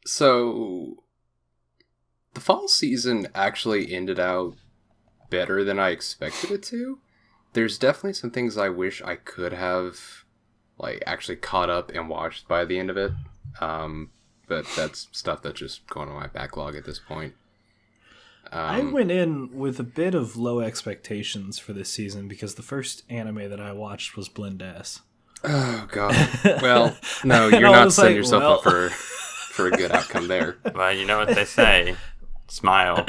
So, the fall season actually ended out better than I expected it to. There's definitely some things I wish I could have, actually caught up and watched by the end of it. But that's stuff that's just going on my backlog at this point. I went in with a bit of low expectations for this season because the first anime that I watched was Blend S. Oh, God. Well, no, you're not setting yourself up for a good outcome there. Well, you know what they say. Smile.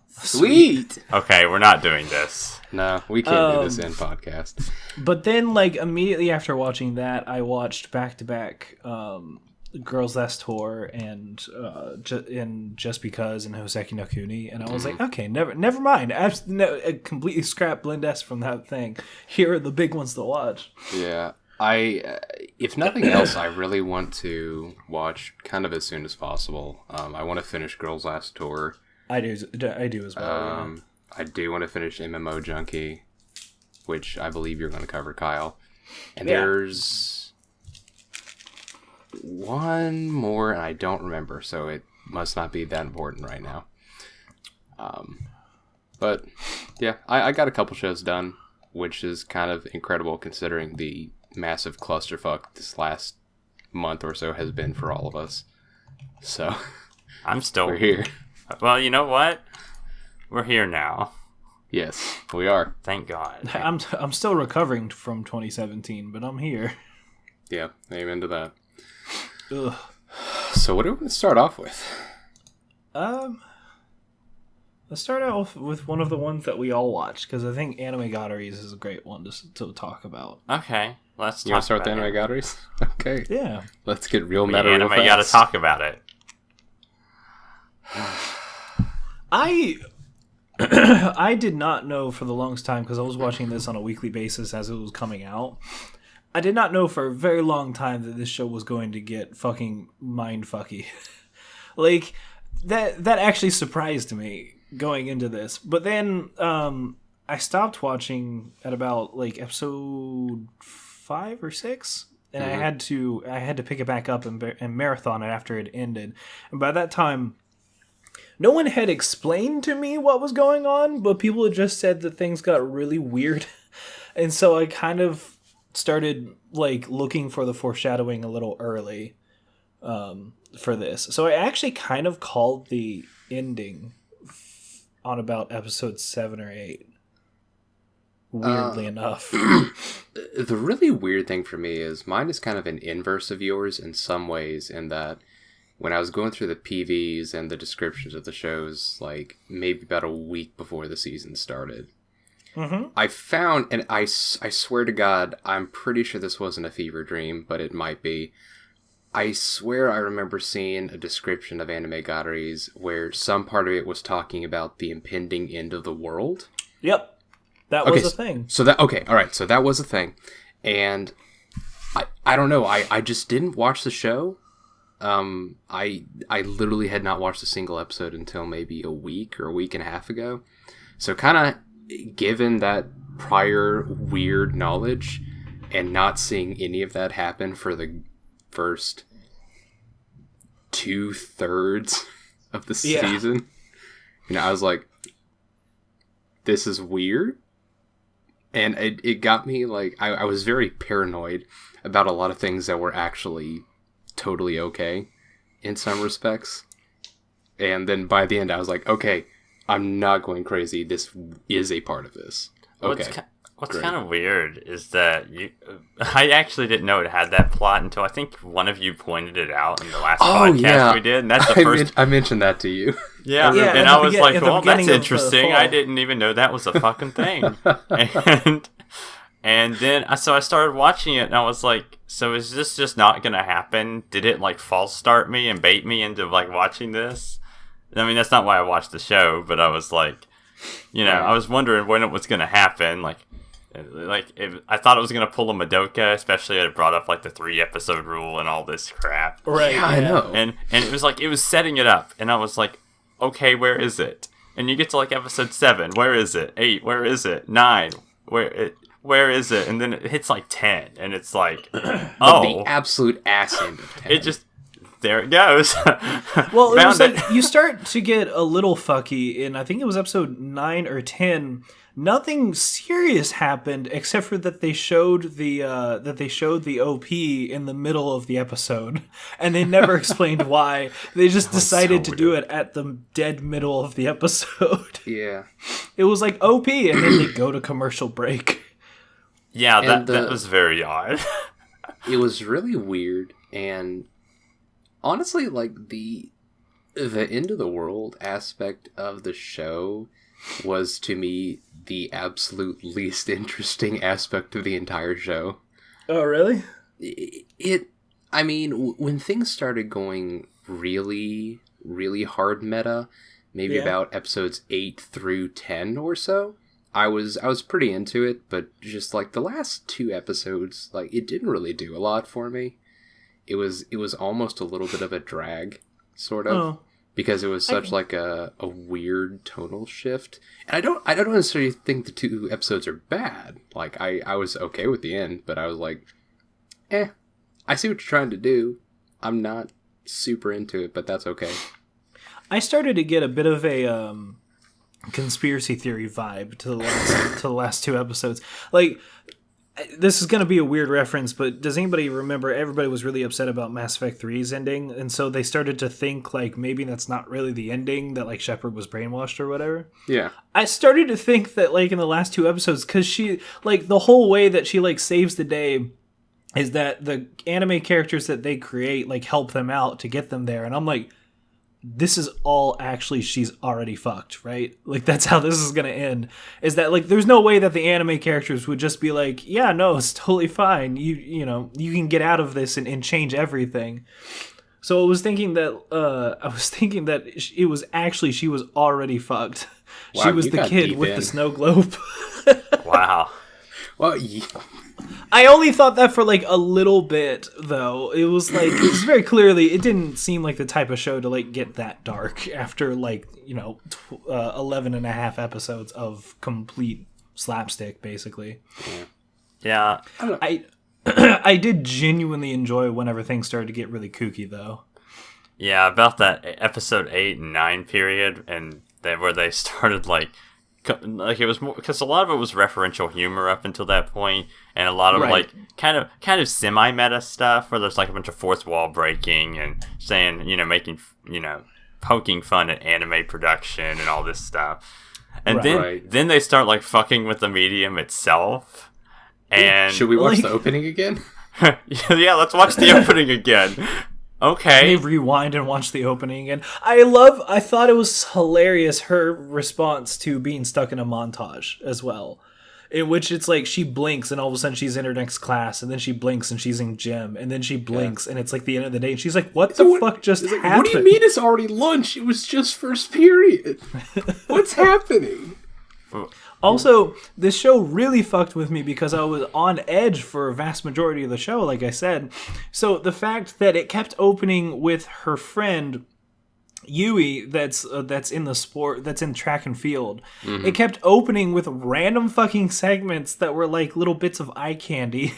Sweet! Okay, we're not doing this. No, we can't do this in podcast. But then, immediately after watching that, I watched back-to-back Girls Last Tour and Just Because and Houseki no Kuni, and I was like, okay, never mind. I completely scrapped Blend S from that thing. Here are the big ones to watch. Yeah, if nothing else, I really want to watch kind of as soon as possible. I want to finish Girls Last Tour. I do as well. I do want to finish MMO Junkie, which I believe you're going to cover, Kyle. And there's one more, and I don't remember, so it must not be that important right now. But yeah, I got a couple shows done, which is kind of incredible considering the massive clusterfuck this last month or so has been for all of us. So we're here. Well, you know what? We're here now. Yes, we are. Thank God. I'm still recovering from 2017, but I'm here. Yeah, amen to that. Ugh. So what are we going to start off with? Let's start out with one of the ones that we all watched, because I think Animegataris is a great one to talk about. Okay, let's talk. You want to start with Animegataris? Okay. Yeah. Let's get real meta. Anime got to talk about it. I did not know for the longest time, because I was watching this on a weekly basis as it was coming out. I did not know for a very long time that this show was going to get fucking mindfucky. That actually surprised me going into this. But then I stopped watching at about episode 5 or 6, and I had to pick it back up and marathon it after it ended. And by that time, no one had explained to me what was going on, but people had just said that things got really weird. And so I kind of started looking for the foreshadowing a little early for this. So I actually kind of called the ending on about episode 7 or 8. Weirdly enough. The really weird thing for me is mine is kind of an inverse of yours in some ways, in that when I was going through the PVs and the descriptions of the shows, maybe about a week before the season started, I found, and I swear to God, I'm pretty sure this wasn't a fever dream, but it might be. I swear I remember seeing a description of Animegataris where some part of it was talking about the impending end of the world. Yep. That was a thing. So that was a thing. And I don't know, I just didn't watch the show. I literally had not watched a single episode until maybe a week or a week and a half ago. So kind of given that prior weird knowledge and not seeing any of that happen for the first 2/3 of the season, I was like, this is weird. And it got me, I was very paranoid about a lot of things that were actually totally okay in some respects. And then by the end, I was like, okay, I'm not going crazy. This is a part of this. Okay. What's kind of weird is that I actually didn't know it had that plot until I think one of you pointed it out in the last podcast we did. And that's the first. I mentioned that to you. Yeah, and I was like, well, that's interesting. I didn't even know that was a fucking thing. And then, so I started watching it, and I was like, so is this just not going to happen? Did it, false start me and bait me into, watching this? I mean, that's not why I watched the show, but I was like, I was wondering when it was going to happen. I thought it was going to pull a Madoka, especially it brought up, the 3-episode rule and all this crap. Right. Yeah, I know. And it was it was setting it up, and I was like, okay, where is it? And you get to, episode 7, where is it? 8, where is it? 9, where is it? And then it hits 10, and it's oh. The absolute ass end of 10. It just, there it goes. Well, it was Found like you start to get a little fucky in, I think it was episode 9 or 10. Nothing serious happened except for that they showed the OP in the middle of the episode, and they never explained why. They just decided to do it at the dead middle of the episode. Yeah. It was like OP, and then they go to commercial break. Yeah, that was very odd. It was really weird, and honestly, like the end of the world aspect of the show was to me the absolute least interesting aspect of the entire show. Oh, really? I mean, when things started going really, really hard meta, maybe about episodes 8 through 10 or so, I was pretty into it, but just like the last 2 episodes, like it didn't really do a lot for me. It was almost a little bit of a drag, sort of. Oh. Because it was such like a weird tonal shift. And I don't necessarily think the 2 episodes are bad. Like I was okay with the end, but I was like, I see what you're trying to do. I'm not super into it, but that's okay. I started to get a bit of a conspiracy theory vibe to the last 2 episodes. Like, this is going to be a weird reference, but does anybody remember everybody was really upset about Mass Effect 3's ending, and so they started to think like maybe that's not really the ending, that like Shepard was brainwashed or whatever? Yeah. I started to think that like in the last 2 episodes, because she like the whole way that she like saves the day is that the anime characters that they create like help them out to get them there, and I'm like, this is all actually she's already fucked, right? Like that's how this is gonna end. Is that like there's no way that the anime characters would just be like, yeah, no, it's totally fine. You know you can get out of this and change everything. So I was thinking that it was actually she was already fucked. Wow, she was the kid with the snow globe. Wow. Well, I only thought that for like a little bit, though. It was like, it was very clearly, it didn't seem like the type of show to like get that dark after like, 11 and a half episodes of complete slapstick, basically. Yeah. I did genuinely enjoy whenever things started to get really kooky, though. Yeah, about that episode 8 and 9 period, and where they started like it was more because a lot of it was referential humor up until that point, and a lot of like kind of semi-meta stuff where there's like a bunch of fourth wall breaking and saying, making, poking fun at anime production and all this stuff. And then they start like fucking with the medium itself. And should we watch the opening again? Yeah, let's watch the opening again. Okay. They rewind and watch the opening, and I thought it was hilarious, her response to being stuck in a montage as well, in which it's like she blinks and all of a sudden she's in her next class, and then she blinks and she's in gym, and then she blinks and it's like the end of the day, and she's like, what the fuck just happened? Like, what do you mean it's already lunch? It was just first period. What's happening? Also, this show really fucked with me because I was on edge for a vast majority of the show, like I said. So the fact that it kept opening with her friend Yui, that's in the sport, that's in track and field. Mm-hmm. It kept opening with random fucking segments that were like little bits of eye candy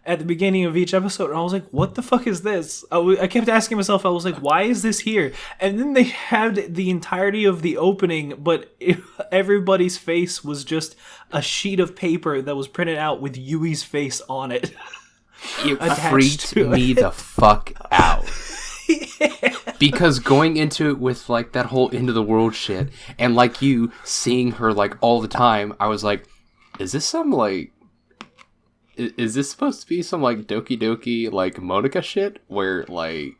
at the beginning of each episode, and I was like, what the fuck is this? I kept asking myself, I was like, why is this here? And then they had the entirety of the opening, but everybody's face was just a sheet of paper that was printed out with Yui's face on it. It freaked me the fuck out. Yeah. Because going into it with like that whole end of the world shit, and like you seeing her like all the time, I was like, is this some like, is this supposed to be some like Doki Doki like Monica shit where like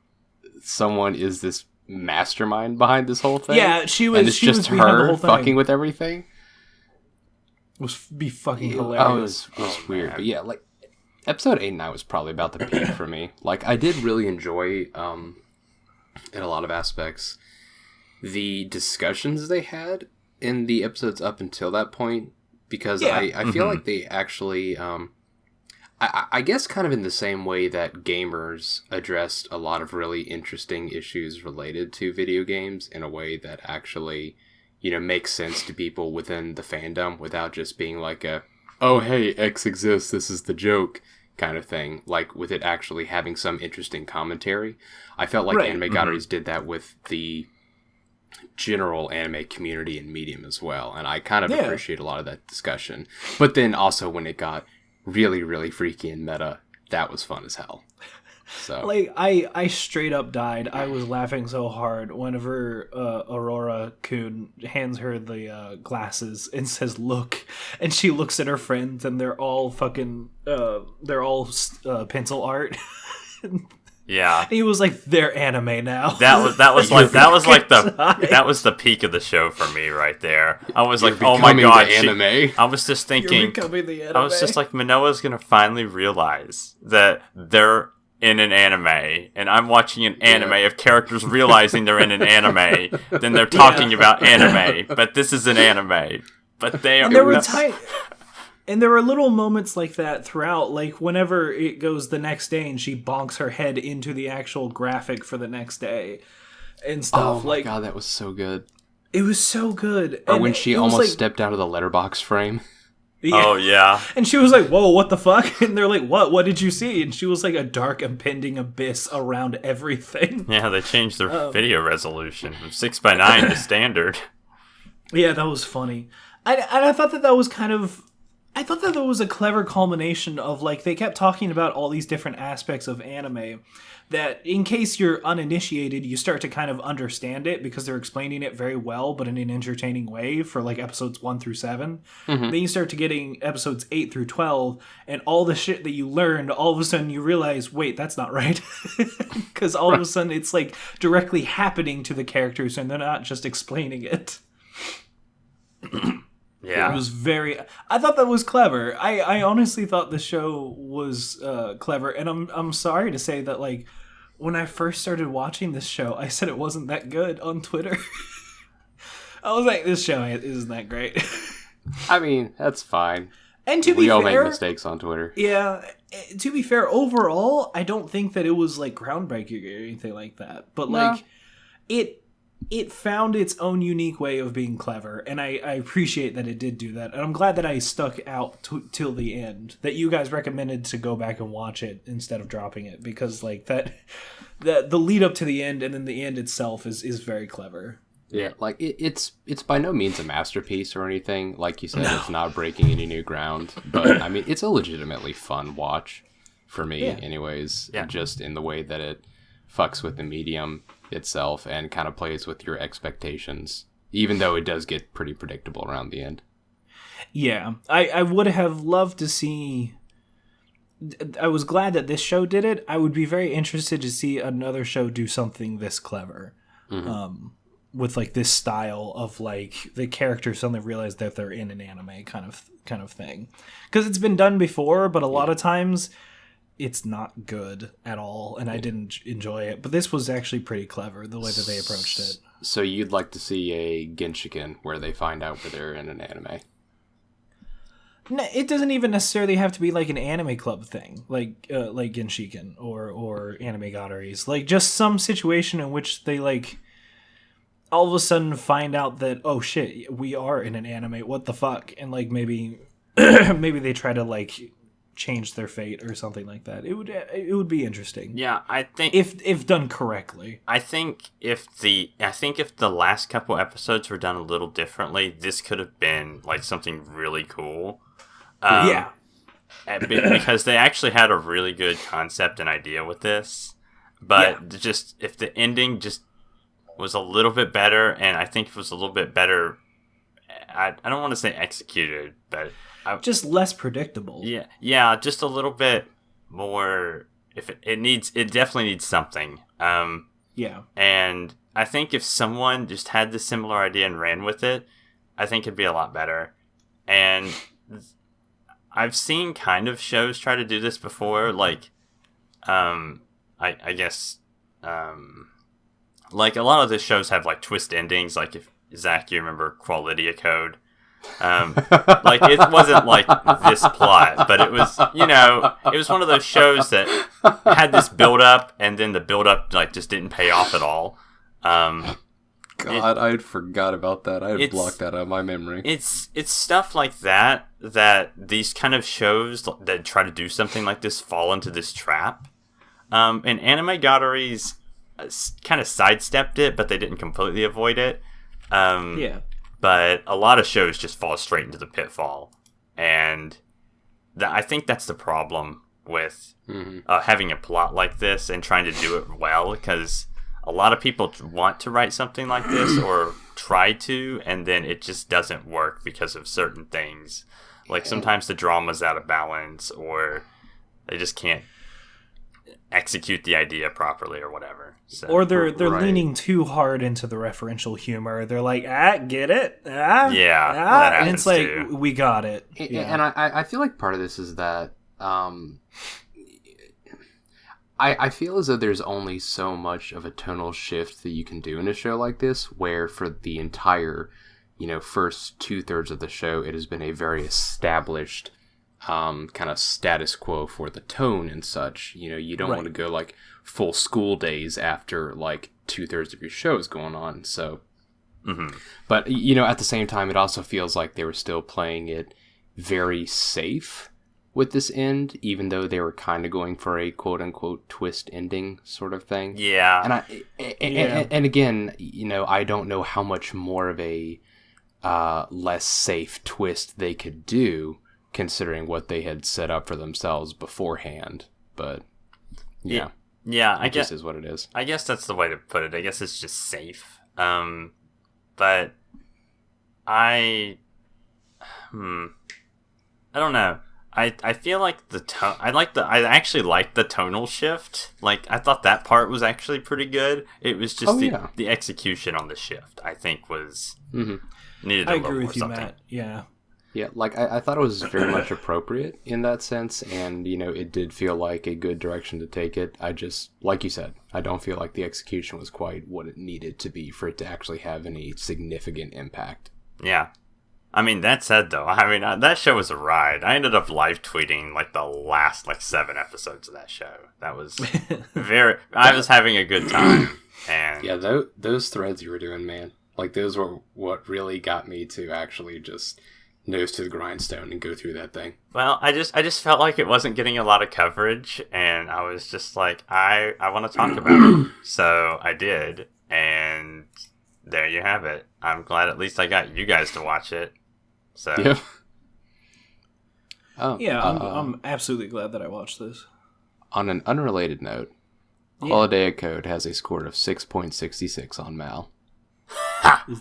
someone is this mastermind behind this whole thing? Yeah, she was. And it's just her fucking with everything. Be fucking hilarious. It was weird, man. But yeah, like episode 8 and 9 was probably about the peak for me. Like I did really enjoy, in a lot of aspects, the discussions they had in the episodes up until that point, because I feel like they actually. I guess kind of in the same way that gamers addressed a lot of really interesting issues related to video games in a way that actually, makes sense to people within the fandom without just being like oh, hey, X exists, this is the joke kind of thing, like with it actually having some interesting commentary. I felt like Animegataris did that with the general anime community and medium as well, and I kind of appreciate a lot of that discussion. But then also when it got really, really freaky and meta, that was fun as hell. So like I straight up died. I was laughing so hard whenever Aurora Kun hands her the glasses and says look, and she looks at her friends and they're all fucking pencil art. Yeah, and he was like, they're anime now. That was the peak of the show for me right there. I was like, oh my god, anime. I was just thinking, You're becoming the anime. I was just like, Manoa's gonna finally realize that they're in an anime, and I'm watching an anime of characters realizing they're in an anime. Then they're talking about anime, but this is an anime. But they are. And there were little moments like that throughout, like whenever it goes the next day and she bonks her head into the actual graphic for the next day and stuff. Oh my god, that was so good. It was so good. Or and when she almost stepped out of the letterbox frame. Yeah. Oh, yeah. And she was like, whoa, what the fuck? And they're like, what? What did you see? And she was like a dark impending abyss around everything. Yeah, they changed their video resolution from 6:9 to standard. Yeah, that was funny. I thought that was kind of... I thought that was a clever culmination of, like, they kept talking about all these different aspects of anime that, in case you're uninitiated, you start to kind of understand it because they're explaining it very well, but in an entertaining way for, like, episodes 1 through 7. Mm-hmm. Then you start to getting episodes 8 through 12, and all the shit that you learned, all of a sudden you realize, wait, that's not right. Because all of a sudden it's, like, directly happening to the characters, and they're not just explaining it. Yeah, it was I thought that was clever. I honestly thought the show was clever, and I'm sorry to say that, like, when I first started watching this show, I said it wasn't that good on Twitter. I was like, this show isn't that great. I mean, that's fine. And to be fair, we all make mistakes on Twitter. Yeah, to be fair, overall, I don't think that it was like groundbreaking or anything like that. But like, it found its own unique way of being clever, and I appreciate that it did do that. And I'm glad that I stuck out till the end, that you guys recommended to go back and watch it instead of dropping it, because like the lead up to the end and then the end itself is very clever. Yeah, like it's by no means a masterpiece or anything. Like you said, It's not breaking any new ground, but I mean, it's a legitimately fun watch for me anyways, just in the way that it fucks with the medium itself and kind of plays with your expectations, even though it does get pretty predictable around the end. Yeah, I would have loved to see... I was glad that this show did it. I would be very interested to see another show do something this clever. Mm-hmm. With like this style of like the characters suddenly realize that they're in an anime kind of thing. Because it's been done before, but a lot of times it's not good at all, and I didn't enjoy it. But this was actually pretty clever, the way that they approached it. So you'd like to see a Genshiken where they find out where they're in an anime? No, it doesn't even necessarily have to be like an anime club thing, like Genshiken or Animegataris. Like just some situation in which they like all of a sudden find out that, oh shit, we are in an anime, what the fuck? And like maybe they try to like change their fate or something like that. It would be interesting. Yeah, I think if done correctly. I think if the last couple episodes were done a little differently, this could have been like something really cool. Because they actually had a really good concept and idea with this, but just if the ending just was a little bit better, and I think it was a little bit better. I don't want to say executed, but just less predictable. Yeah, just a little bit more. If it definitely needs something. And I think if someone just had the similar idea and ran with it, I think it'd be a lot better. And I've seen kind of shows try to do this before, like, I guess, like a lot of the shows have like twist endings. Like if Zach, you remember Quality Code. Like it wasn't like this plot, but it was, it was one of those shows that had this build up, and then the build up like just didn't pay off at all. God, I had forgot about that. I had It's- blocked that out of my memory. It's stuff like that these kind of shows that try to do something like this fall into this trap. And Animegataris kind of sidestepped it, but they didn't completely avoid it. Yeah. But a lot of shows just fall straight into the pitfall, and I think that's the problem with having a plot like this and trying to do it well, because a lot of people want to write something like this or try to, and then it just doesn't work because of certain things. Like sometimes the drama's out of balance, or they just can't execute the idea properly or whatever. So, Or they're Right. leaning too hard into the referential humor. They're like, get it? Yeah, that and it's happens like, too. we got it. Yeah. And I feel like part of this is that I feel as though there's only so much of a tonal shift that you can do in a show like this, where for the entire, first 2/3 of the show, it has been a very established kind of status quo for the tone and such. You don't Right. want to go like full school days after like 2/3 of your show is going on. So, but at the same time, it also feels like they were still playing it very safe with this end, even though they were kind of going for a quote unquote twist ending sort of thing. Yeah. And again, I don't know how much more of a less safe twist they could do, considering what they had set up for themselves beforehand. But Yeah, I guess is what it is. I guess that's the way to put it. I guess it's just safe. But I don't know. I feel like the tone. I actually liked the tonal shift. Like, I thought that part was actually pretty good. It was just the execution on the shift, I think, was needed a I little agree more with you, something. Matt. Yeah. Yeah, like I thought it was very much appropriate in that sense, and it did feel like a good direction to take it. I just, like you said, I don't feel like the execution was quite what it needed to be for it to actually have any significant impact. Yeah. I mean, that said, though, that show was a ride. I ended up live tweeting like the last 7 episodes of that show. That was I was having a good time. And Yeah, those threads you were doing, man, like those were what really got me to actually just nose to the grindstone and go through that thing. well, I just felt like it wasn't getting a lot of coverage, and I was just like, I want to talk about it. So I did, and there you have it. I'm glad at least I got you guys to watch it. So Yeah. Oh, Yeah, I'm absolutely glad that I watched this. on an unrelated note, Holiday Code has a score of 6.66 on Mal, Is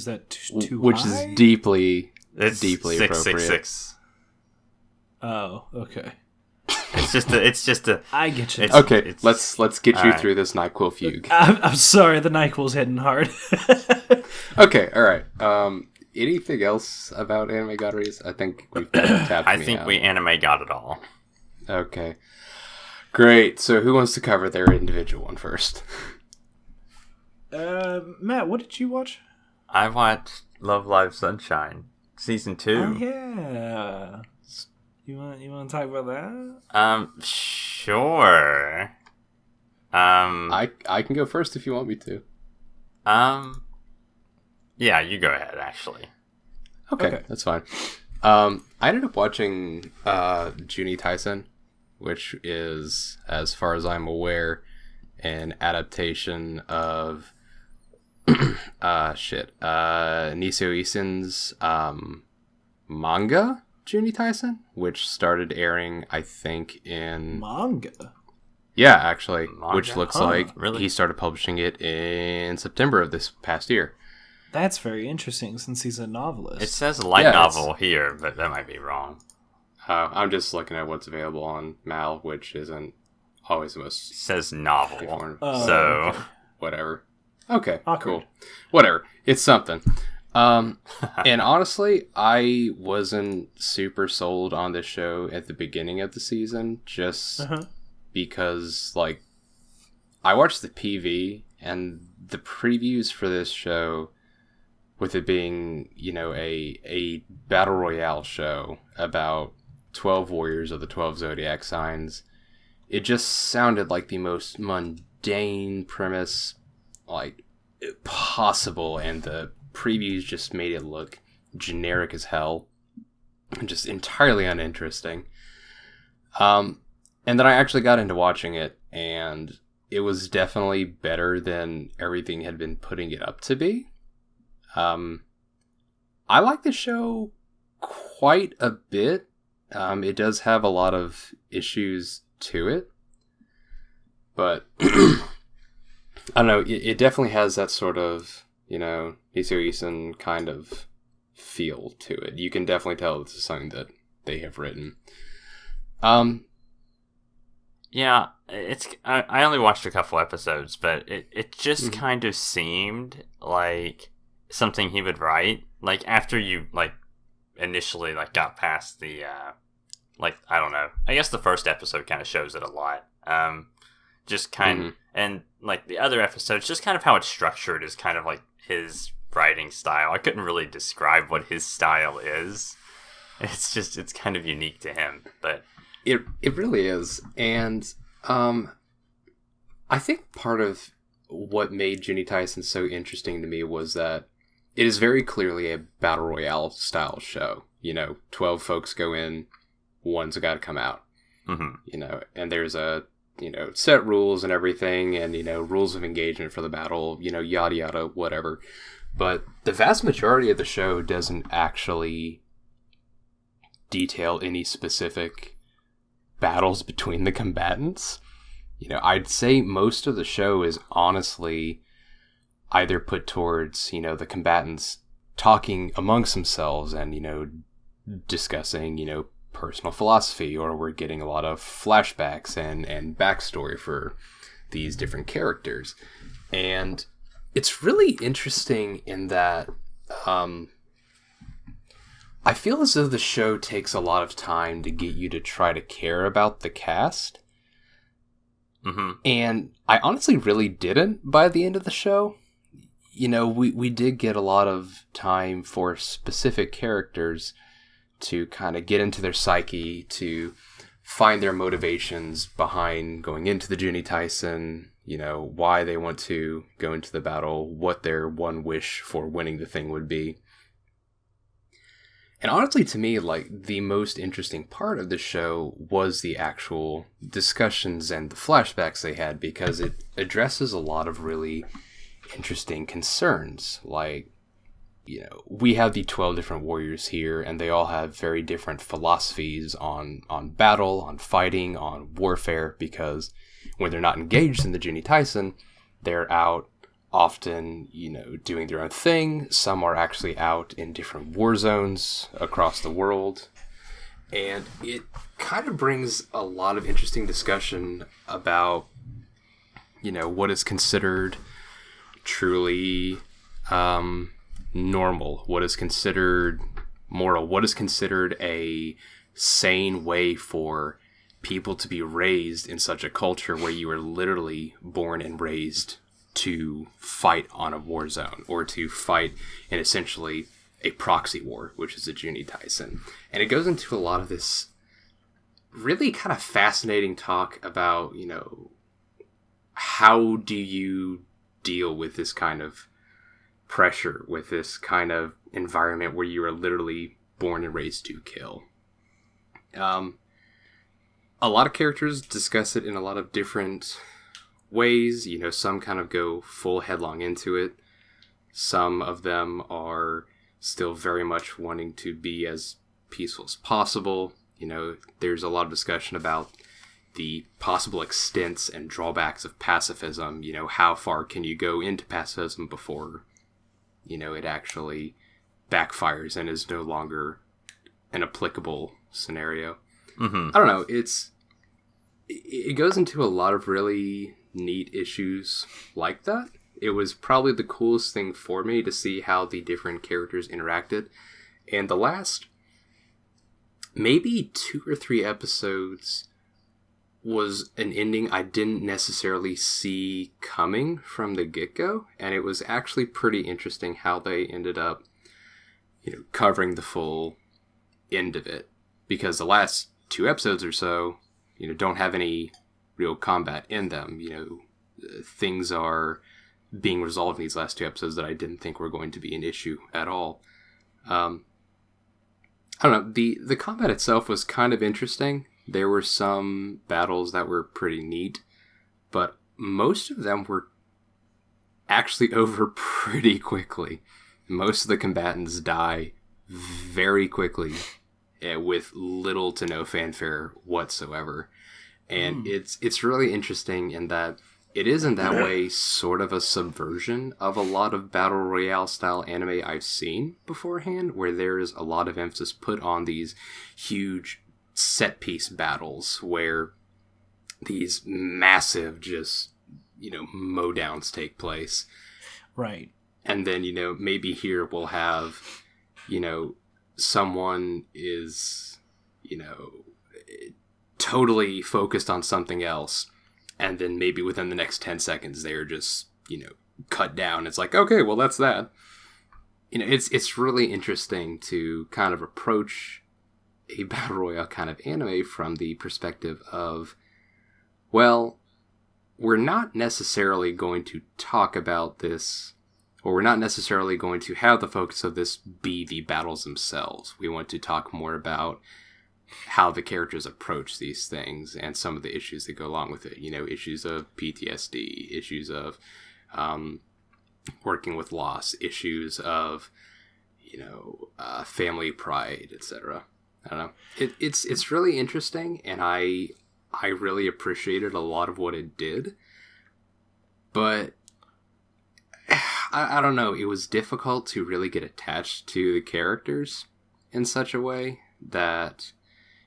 that too which high? is deeply it's appropriate. 666. Oh, okay. It's just a. I get you. It's- Okay, let's get you alright. through this NyQuil fugue. I'm sorry, the NyQuil's hitting hard. Okay, all right. Anything else about Animegataris? I think we've tapped I me think out. we anime got it all. Okay, great. So who wants to cover their individual one first? Matt, what did you watch? I watched Love Live Sunshine season 2. Oh yeah. You want to talk about that? Sure. I can go first if you want me to. Yeah, you go ahead. Actually, Okay. That's fine. I ended up watching Juuni Taisen, which is, as far as I'm aware, an adaptation of Nisio Isen's manga, Juuni Taisen, which started airing, I think, in... Manga. Yeah, actually, Manga? which looks Huh, like really? he started publishing it in September of this past year. That's very interesting since he's a novelist. it says light Yeah, novel here, but that might be wrong. I'm just looking at what's available on Mal, which isn't always the It most says novel. informative. So Whatever. Okay, Awkward. cool. Whatever. It's something. And honestly, I wasn't super sold on this show at the beginning of the season, just because, like, I watched the PV and the previews for this show, with it being, a battle royale show about 12 warriors of the 12 zodiac signs, it just sounded like the most mundane premise, like, possible, and the previews just made it look generic as hell and just entirely uninteresting. And then I actually got into watching it, and it was definitely better than everything had been putting it up to be. I like the show quite a bit. It does have a lot of issues to it, but I don't know, it definitely has that sort of, Iso-Isan kind of feel to it. You can definitely tell this is something that they have written. Yeah, I only watched a couple episodes, but it just kind of seemed like something he would write. Like, after you, initially, got past the, I don't know. I guess the first episode kind of shows it a lot. Just kind of, and, the other episodes, just kind of how it's structured is kind of, his writing style. I couldn't really describe what his style is. It's kind of unique to him, but... It really is, and I think part of what made Juuni Taisen so interesting to me was that it is very clearly a battle royale style show. 12 folks go in, one's got to come out. And there's set rules and everything, and rules of engagement for the battle, yada yada, whatever. But the vast majority of the show doesn't actually detail any specific battles between the combatants. I'd say most of the show is honestly either put towards, the combatants talking amongst themselves and, discussing, personal philosophy, or we're getting a lot of flashbacks and backstory for these different characters. And it's really interesting in that I feel as though the show takes a lot of time to get you to try to care about the cast. And I honestly really didn't by the end of the show. We did get a lot of time for specific characters to kind of get into their psyche, to find their motivations behind going into the Juuni Taisen, why they want to go into the battle, what their one wish for winning the thing would be. And honestly, to me, the most interesting part of the show was the actual discussions and the flashbacks they had, because it addresses a lot of really interesting concerns. We have the 12 different warriors here, and they all have very different philosophies on battle, on fighting, on warfare, because when they're not engaged in the Juuni Taisen, they're out often, doing their own thing. Some are actually out in different war zones across the world. And it kind of brings a lot of interesting discussion about, what is considered truly normal, what is considered moral, what is considered a sane way for people to be raised in such a culture where you are literally born and raised to fight on a war zone, or to fight in essentially a proxy war, which is a Juuni Taisen. And it goes into a lot of this really kind of fascinating talk about, how do you deal with this kind of pressure, with this kind of environment where you are literally born and raised to kill. A lot of characters discuss it in a lot of different ways. Some kind of go full headlong into it. Some of them are still very much wanting to be as peaceful as possible. There's a lot of discussion about the possible extents and drawbacks of pacifism. How far can you go into pacifism before, it actually backfires and is no longer an applicable scenario. I don't know. It goes into a lot of really neat issues like that. It was probably the coolest thing for me to see how the different characters interacted. And the last maybe 2 or 3 episodes was an ending I didn't necessarily see coming from the get-go. And it was actually pretty interesting how they ended up, covering the full end of it. Because the last 2 episodes or so, don't have any real combat in them. Things are being resolved in these last 2 episodes that I didn't think were going to be an issue at all. I don't know, the combat itself was kind of interesting. There were some battles that were pretty neat, but most of them were actually over pretty quickly. Most of the combatants die very quickly with little to no fanfare whatsoever. And it's really interesting in that it is in that way sort of a subversion of a lot of battle royale style anime I've seen beforehand, where there is a lot of emphasis put on these huge set piece battles where these massive just, mow downs take place. Right. And then, maybe here we'll have, someone is, totally focused on something else. And then maybe within the next 10 seconds, they're just, cut down. It's like, okay, well, that's that. It's really interesting to kind of approach a battle royale kind of anime from the perspective of, well, we're not necessarily going to talk about this, or we're not necessarily going to have the focus of this be the battles themselves. We want to talk more about how the characters approach these things and some of the issues that go along with it. Issues of PTSD, issues of working with loss, issues of, family pride, etc. I don't know. It's really interesting, and I really appreciated a lot of what it did. But I don't know. It was difficult to really get attached to the characters in such a way that,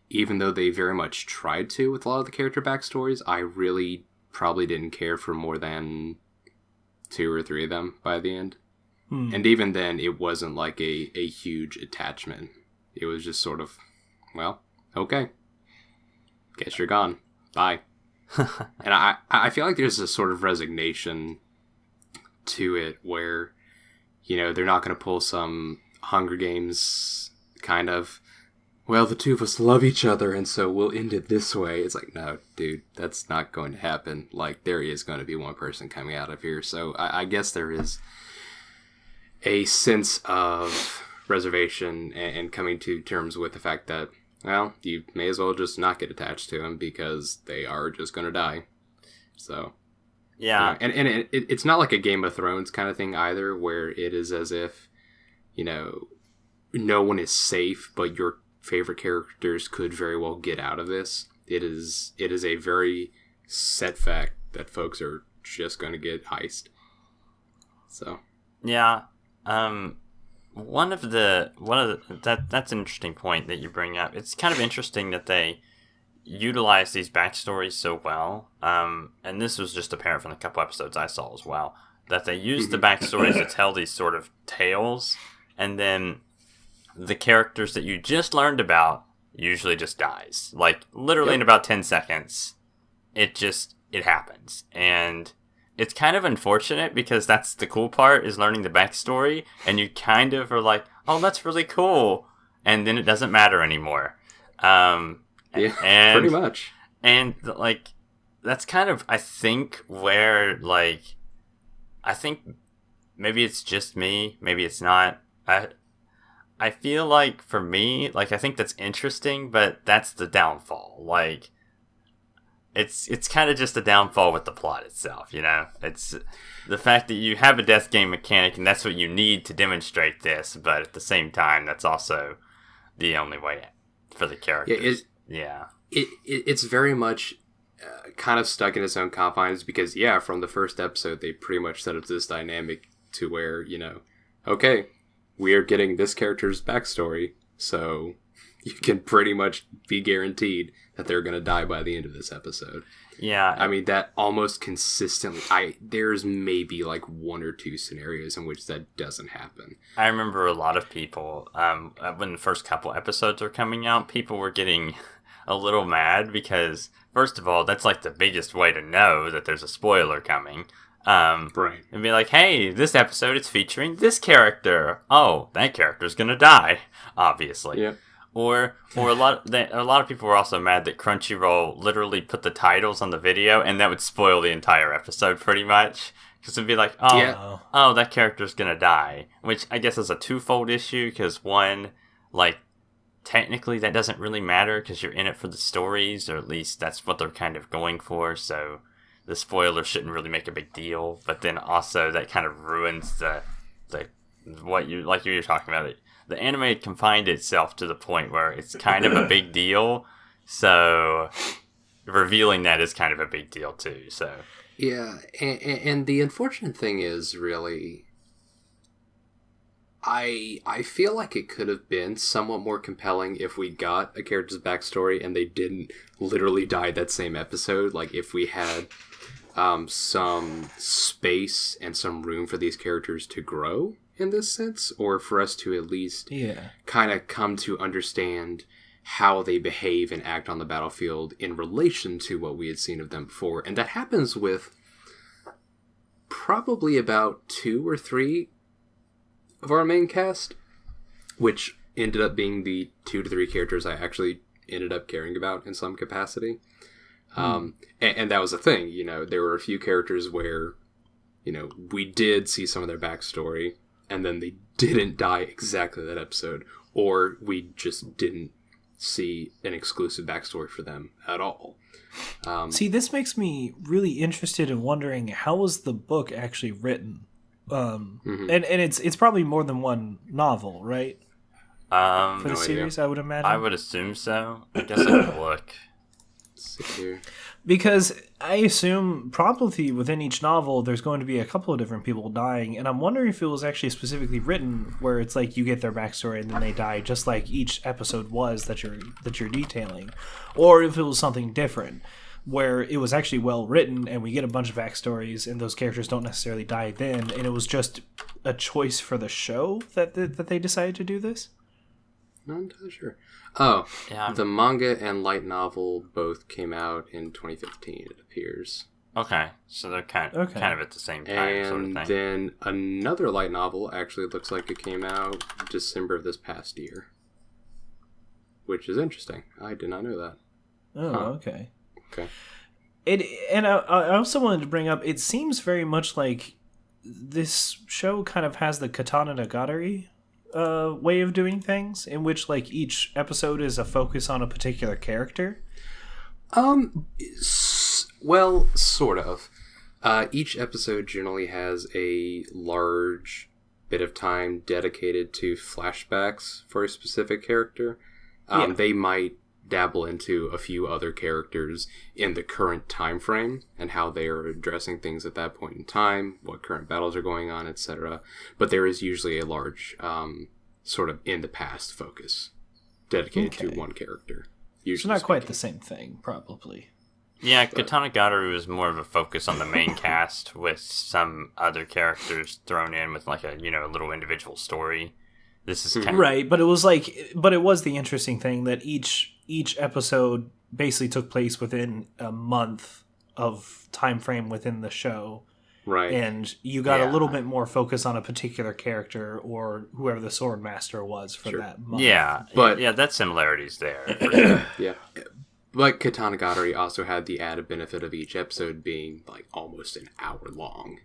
even though they very much tried to with a lot of the character backstories, I really probably didn't care for more than 2 or 3 of them by the end. And even then, it wasn't like a huge attachment. It was just sort of, well, okay. Guess you're gone. Bye. And I feel like there's a sort of resignation to it where, they're not going to pull some Hunger Games kind of, well, the 2 of us love each other, and so we'll end it this way. It's like, no, dude, that's not going to happen. Like, there is going to be one person coming out of here. So I guess there is a sense of reservation and coming to terms with the fact that, well, you may as well just not get attached to them because they are just going to die. So, yeah. And it's not like a Game of Thrones kind of thing either, where it is as if, no one is safe, but your favorite characters could very well get out of this. It is a very set fact that folks are just going to get heist. So yeah, that's an interesting point that you bring up. It's kind of interesting that they utilize these backstories so well. And this was just apparent from the couple episodes I saw as well, that they use the backstories to tell these sort of tales, and then the characters that you just learned about usually just dies. Like, literally in about 10 seconds, it happens. And it's kind of unfortunate because that's the cool part, is learning the backstory, and you kind of are like, oh, that's really cool. And then it doesn't matter anymore. And pretty much. And, like, that's kind of, I think, where, like, I think maybe it's just me, maybe it's not. I feel like, for me, like, I think that's interesting, but that's the downfall. Like, it's kind of just a downfall with the plot itself, It's the fact that you have a death game mechanic, and that's what you need to demonstrate this, but at the same time, that's also the only way for the characters. It's very much kind of stuck in its own confines because, from the first episode, they pretty much set up this dynamic to where, okay, we are getting this character's backstory, so you can pretty much be guaranteed that they're going to die by the end of this episode. Yeah. I mean, that almost consistently, there's maybe like 1 or 2 scenarios in which that doesn't happen. I remember a lot of people, when the first couple episodes were coming out, people were getting a little mad because, first of all, that's like the biggest way to know that there's a spoiler coming. Right. And be like, hey, this episode is featuring this character. Oh, that character's gonna die, obviously. Yeah. Or a lot of people were also mad that Crunchyroll literally put the titles on the video, and that would spoil the entire episode pretty much. Because it'd be like, oh, Yeah. oh, that character's gonna die. Which I guess is a twofold issue, because one, like, technically that doesn't really matter because you're in it for the stories, or at least that's what they're kind of going for, so the spoiler shouldn't really make a big deal. But then also that kind of ruins the what you were talking about. The anime confined itself to the point where it's kind of a big deal, so revealing that is kind of a big deal too. So Yeah, and the unfortunate thing is, really, I feel like it could have been somewhat more compelling if we got a character's backstory and they didn't literally die that same episode. Like, if we had some space and some room for these characters to grow in this sense, or for us to at least kind of come to understand how they behave and act on the battlefield in relation to what we had seen of them before. And that happens with probably about 2 or 3 of our main cast, which ended up being the 2 to 3 characters I actually ended up caring about in some capacity. And that was the thing, there were a few characters where, we did see some of their backstory, and then they didn't die exactly that episode, or we just didn't see an exclusive backstory for them at all. See, this makes me really interested in wondering, how was the book actually written? And it's probably more than one novel, right? For the series, I would imagine. I would assume so. I guess I could look. Let's see here. Because I assume probably within each novel there's going to be a couple of different people dying, and I'm wondering if it was actually specifically written where it's like you get their backstory and then they die, just like each episode was that you're detailing, or if it was something different where it was actually well written and we get a bunch of backstories and those characters don't necessarily die then, and it was just a choice for the show that they decided to do this. Not entirely sure. Oh, yeah. The manga and light novel both came out in 2015, it appears. Okay, so they're kind of at the same time, and sort of thing. Then another light novel actually looks like it came out December of this past year, which is interesting. I did not know that. Oh, okay. Okay. And I also wanted to bring up, it seems very much like this show kind of has the Katana Nagatari way of doing things, in which like each episode is a focus on a particular character. Well, sort of. Each episode generally has a large bit of time dedicated to flashbacks for a specific character. They might dabble into a few other characters in the current time frame and how they are addressing things at that point in time, what current battles are going on, etc. But there is usually a large sort of in the past focus dedicated to one character. It's not quite the same thing, probably. Yeah, Katana Gataru is more of a focus on the main cast with some other characters thrown in with like a little individual story. This is kind of... Right, but it was the interesting thing that each episode basically took place within a month of time frame within the show. Right. And you got a little bit more focus on a particular character or whoever the sword master was for that month. Yeah, but that similarity's there. For sure. Yeah. But Katana Gatari also had the added benefit of each episode being like almost an hour long.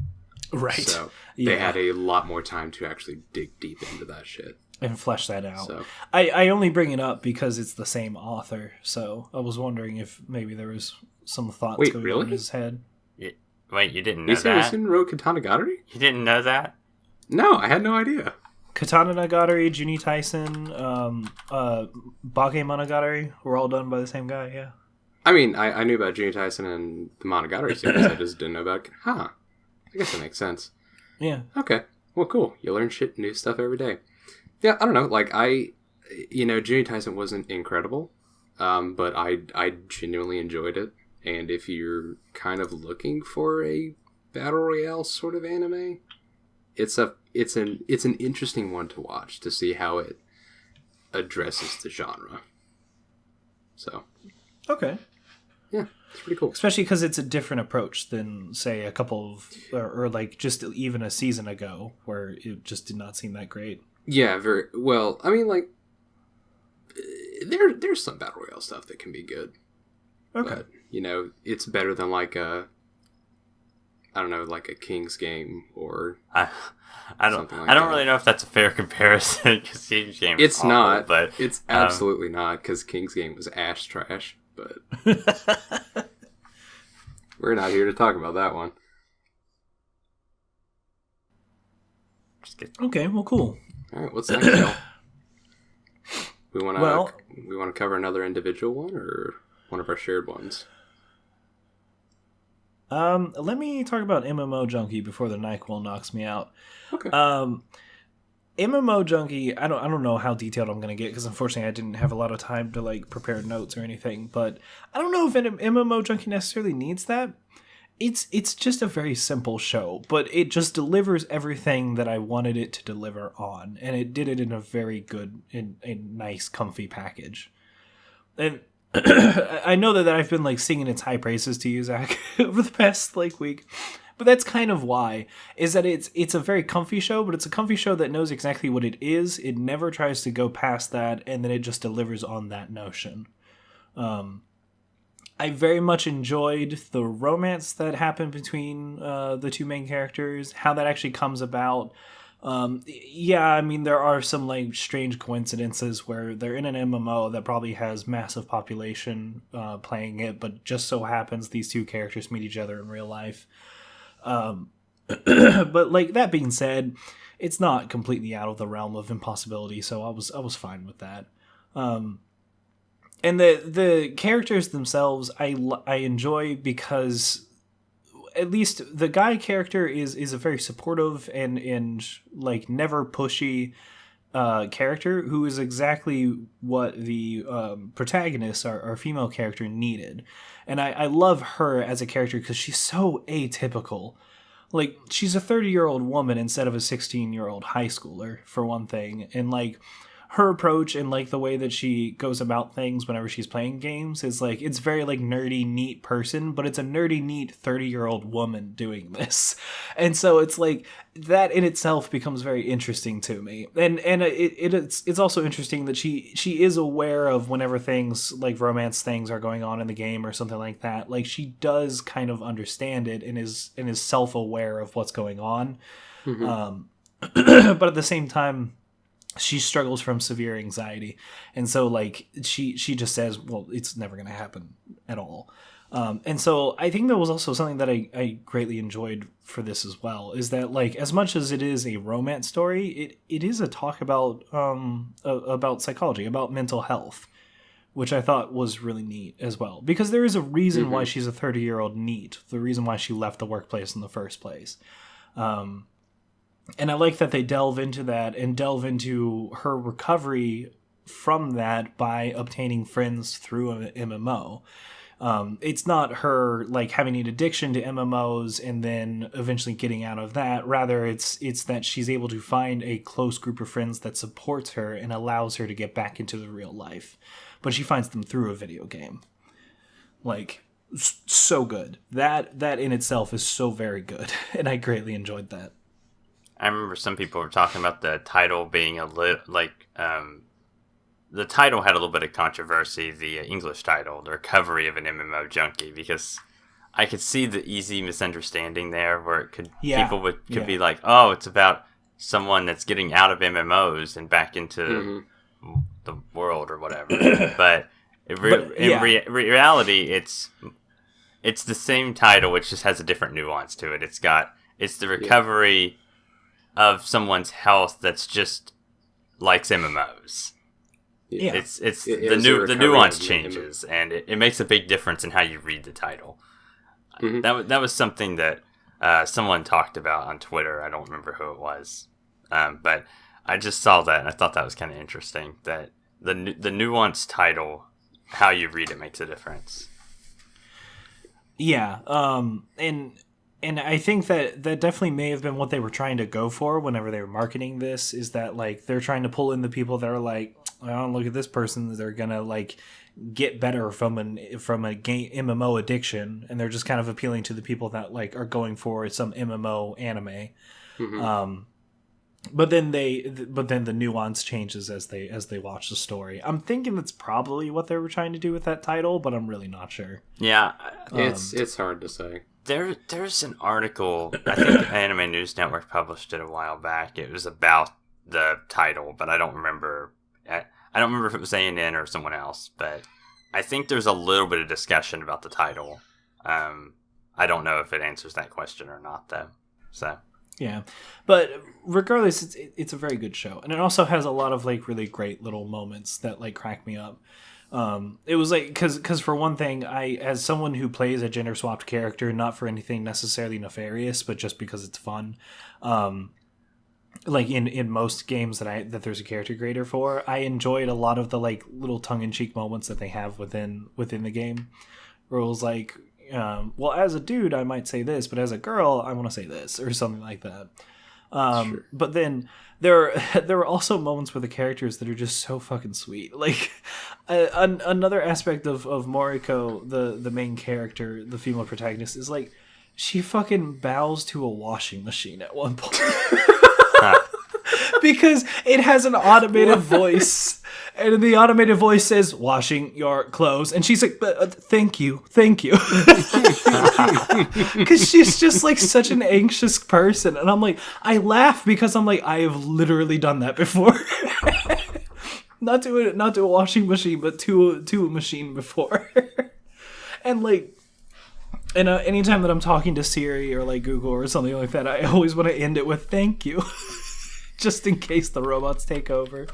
Right. So they had a lot more time to actually dig deep into that shit. And flesh that out. So. I only bring it up because it's the same author, so I was wondering if maybe there was some thoughts going on in his head. Wait, you didn't know that? Isayama wrote Katana Gatari? You didn't know that? No, I had no idea. Katana Nagatari, Juuni Taisen, Bakemonogatari were all done by the same guy, yeah. I mean, I knew about Juuni Taisen and the Monogatari series, I just didn't know about... I guess that makes sense. Yeah. Okay. Well, cool. You learn new stuff every day. Yeah, I don't know. Like, Juuni Taisen wasn't incredible, but I genuinely enjoyed it. And if you're kind of looking for a battle royale sort of anime, it's an interesting one to watch to see how it addresses the genre. So, okay, yeah, it's pretty cool. Especially because it's a different approach than, say, a couple of or like just even a season ago where it just did not seem that great. Yeah, very well. I mean, like there's some battle royale stuff that can be good. Okay. But, it's better than like a I don't know, like a King's Game or I don't something like I don't that. really know if that's a fair comparison because King's Game is It's awful, not, but it's absolutely not, because King's Game was ash trash. But we're not here to talk about that one. just get Okay, well, cool. All right, what's next, Joe? We want Well- to cover another individual one or one of our shared ones. Let me talk about MMO Junkie before the NyQuil knocks me out. Okay. MMO Junkie, I don't know how detailed I'm going to get because unfortunately I didn't have a lot of time to like prepare notes or anything, but I don't know if an MMO Junkie necessarily needs that. It's just a very simple show, but it just delivers everything that I wanted it to deliver on, and it did it in a very good, in a nice, comfy package. And I know that I've been like singing its high praises to you, Zach, over the past like week, but that's kind of why. Is that it's a very comfy show, but it's a comfy show that knows exactly what it is. It never tries to go past that, and then it just delivers on that notion. I very much enjoyed the romance that happened between the two main characters, how that actually comes about. Yeah, I mean, there are some like strange coincidences where they're in an MMO that probably has massive population playing it, but just so happens these two characters meet each other in real life. But like that being said, it's not completely out of the realm of impossibility, so I was fine with that. And the characters themselves, I enjoy because at least the guy character is a very supportive and like never pushy character who is exactly what the protagonist, our female character, needed. And I love her as a character because she's so atypical. Like, she's a 30-year-old woman instead of a 16-year-old high schooler, for one thing. And, like, her approach and, like, the way that she goes about things whenever she's playing games is, like, it's very, like, nerdy, neat person, but it's a nerdy, neat 30-year-old woman doing this. And so it's, like, that in itself becomes very interesting to me. And it's also interesting that she is aware of whenever things, like, romance things are going on in the game or something like that. Like, she does kind of understand it and is self-aware of what's going on. Mm-hmm. But at the same time, she struggles from severe anxiety, and so like she just says, well, it's never going to happen at all. And so I think that was also something that I greatly enjoyed for this as well, is that like as much as it is a romance story, it is a talk about psychology, about mental health, which I thought was really neat as well, because there is a reason why she's a 30-year-old neat, the reason why she left the workplace in the first place. And I like that they delve into that and delve into her recovery from that by obtaining friends through an MMO. It's not her like having an addiction to MMOs and then eventually getting out of that. Rather, it's that she's able to find a close group of friends that supports her and allows her to get back into the real life. But she finds them through a video game. Like, so good. That in itself is so very good, and I greatly enjoyed that. I remember some people were talking about the title being a little like the title had a little bit of controversy. The English title, "The Recovery of an MMO Junkie," because I could see the easy misunderstanding there, where it could people could be like, "Oh, it's about someone that's getting out of MMOs and back into the world or whatever." But in reality, it's the same title, which just has a different nuance to it. It's the recovery of someone's health that's just likes MMOs. Yeah. It's the nuance changes, and it makes a big difference in how you read the title. That was something that someone talked about on Twitter. I don't remember who it was, but I just saw that and I thought that was kind of interesting. That the nuanced title, how you read it, makes a difference. Yeah, and I think that definitely may have been what they were trying to go for whenever they were marketing this, is that like they're trying to pull in the people that are like, oh, look at this person, they're gonna like get better from a game MMO addiction, and they're just kind of appealing to the people that like are going for some MMO anime. But then the nuance changes as they watch the story. I'm thinking that's probably what they were trying to do with that title, but I'm really not sure. Yeah, it's hard to say. There's an article, I think Anime News Network published it a while back. It was about the title, but I don't remember. I don't remember if it was ANN or someone else, but I think there's a little bit of discussion about the title. I don't know if it answers that question or not, though. So yeah, but regardless, it's a very good show, and it also has a lot of like really great little moments that like crack me up. It was like because for one thing, I as someone who plays a gender swapped character, not for anything necessarily nefarious, but just because it's fun. Like in most games that there's a character creator for, I enjoyed a lot of the like little tongue in cheek moments that they have within the game, where it was like, well, as a dude I might say this, but as a girl I want to say this or something like that. Sure. But then there are also moments with the characters that are just so fucking sweet. Like another aspect of Moriko, the main character, the female protagonist, is like she fucking bows to a washing machine at one point. Because it has an automated voice, and the automated voice says, "Washing your clothes," and she's like, "Thank you," because she's just like such an anxious person, and I'm like, I laugh because I'm like, I have literally done that before, not to a washing machine, but to a machine before, and like. And anytime that I'm talking to Siri or like Google or something like that, I always want to end it with "thank you," just in case the robots take over.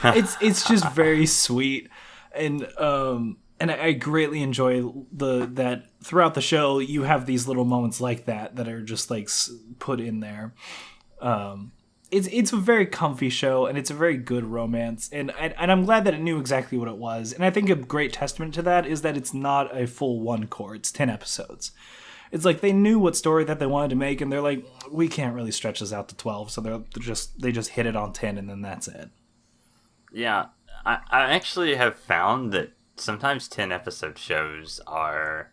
It's just very sweet, and I greatly enjoy that throughout the show you have these little moments like that are just like put in there. It's a very comfy show, and it's a very good romance, and I'm glad that it knew exactly what it was. And I think a great testament to that is that it's not a full one core; it's 10 episodes. It's like they knew what story that they wanted to make, and they're like, we can't really stretch this out to 12, so they just hit it on 10, and then that's it. Yeah, I actually have found that sometimes 10 episode shows are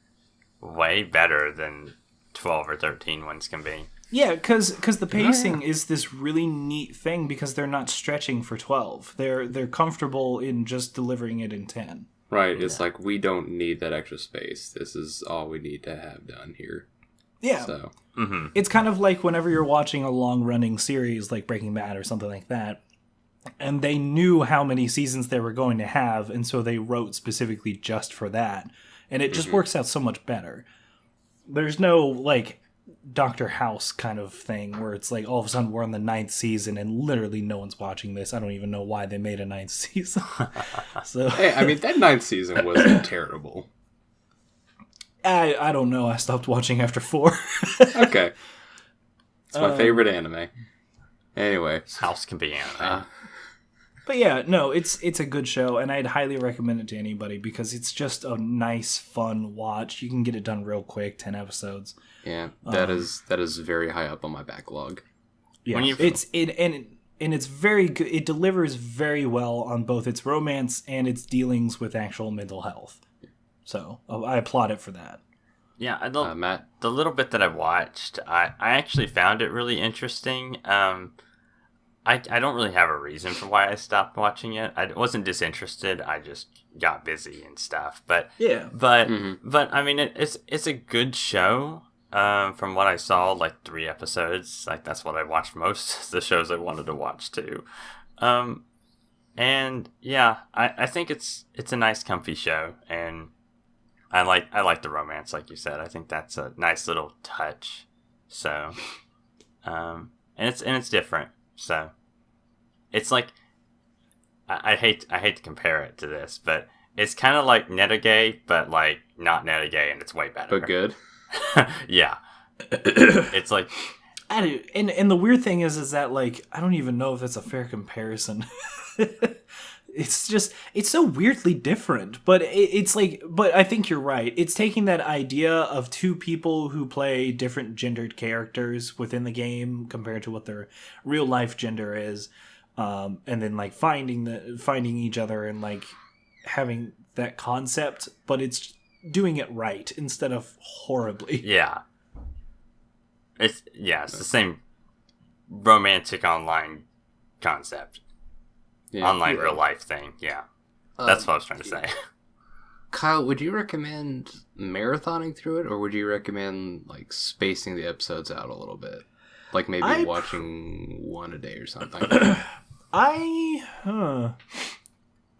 way better than 12 or 13 ones can be. Yeah, because the pacing is this really neat thing because they're not stretching for 12. They're comfortable in just delivering it in 10. Right, it's like, we don't need that extra space. This is all we need to have done here. Yeah. So. Mm-hmm. It's kind of like whenever you're watching a long-running series like Breaking Bad or something like that, and they knew how many seasons they were going to have, and so they wrote specifically just for that. And it just works out so much better. There's no, like, Dr. House kind of thing where it's like all of a sudden we're on the 9th season and literally no one's watching this. I don't even know why they made a 9th season. So hey, I mean, that 9th season wasn't terrible. I don't know. I stopped watching after 4. Okay. It's my favorite anime. Anyway. House can be anime. But yeah, no, it's a good show, and I'd highly recommend it to anybody because it's just a nice, fun watch. You can get it done real quick, 10 episodes. Yeah, that is very high up on my backlog. Yeah, it's very good. It delivers very well on both its romance and its dealings with actual mental health. So I applaud it for that. Yeah, Matt? The little bit that I watched, I actually found it really interesting. I don't really have a reason for why I stopped watching it. I wasn't disinterested. I just got busy and stuff. But yeah, but I mean, it's a good show. From what I saw, like 3 episodes. Like that's what I watched most of the shows I wanted to watch too. And yeah, I think it's a nice, comfy show, and I like the romance, like you said. I think that's a nice little touch. So, and it's different. So, it's like I hate to compare it to this, but it's kind of like Netjuu, but like not Netjuu, and it's way better. But good. Yeah. It's like I do, and the weird thing is that like I don't even know if it's a fair comparison. It's so weirdly different, but it's like, but I think you're right. It's taking that idea of 2 people who play different gendered characters within the game compared to what their real life gender is, and then like finding each other and like having that concept, but it's doing it right instead of horribly. Yeah. It's the same romantic online concept. Yeah, online real life thing. Yeah. That's what I was trying to say. Kyle, would you recommend marathoning through it, or would you recommend like spacing the episodes out a little bit, like maybe watching one a day or something?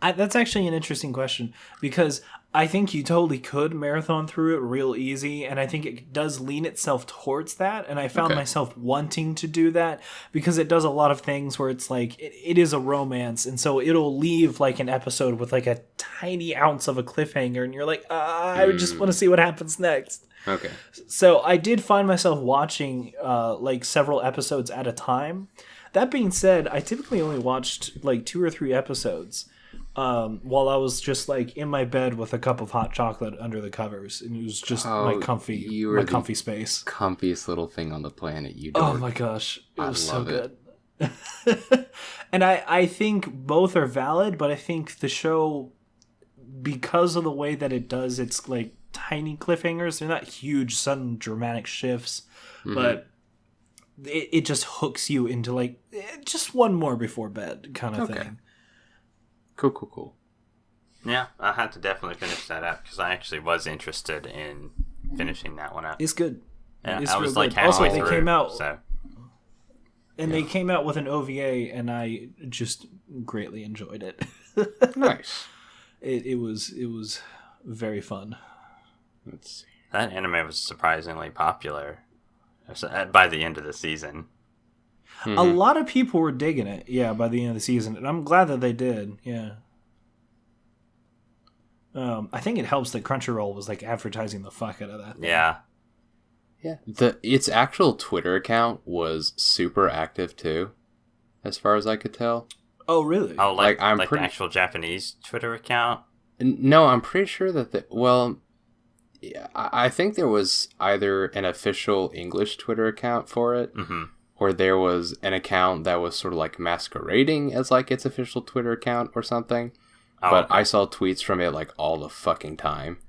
That's actually an interesting question, because I think you totally could marathon through it real easy, and I think it does lean itself towards that, and I found myself wanting to do that because it does a lot of things where it's like it is a romance, and so it'll leave like an episode with like a tiny ounce of a cliffhanger, and you're like, I just want to see what happens next. Okay. So I did find myself watching like several episodes at a time. That being said, I typically only watched like 2 or 3 episodes while I was just like in my bed with a cup of hot chocolate under the covers, and it was just my comfy space. Comfiest little thing on the planet. Oh my gosh, it was so good. And I think both are valid, but I think the show, because of the way that it does, it's like tiny cliffhangers. They're not huge, sudden, dramatic shifts, but it just hooks you into like just one more before bed kind of thing. Cool. Yeah, I had to definitely finish that up because I actually was interested in finishing that one up. It's good. Yeah, it's I was like halfway halfway through. through. Came out, so. And they came out with an OVA, and I just greatly enjoyed it. Nice. It was very fun. Let's see. That anime was surprisingly popular by the end of the season. A lot of people were digging it, by the end of the season, and I'm glad that they did, I think it helps that Crunchyroll was like advertising the fuck out of that thing. Yeah. Its actual Twitter account was super active too, as far as I could tell. Oh, really? Oh, like I'm the pretty actual Japanese Twitter account? No, I'm pretty sure that I think there was either an official English Twitter account for it, or there was an account that was sort of like masquerading as like its official Twitter account or something. But I saw tweets from it like all the fucking time.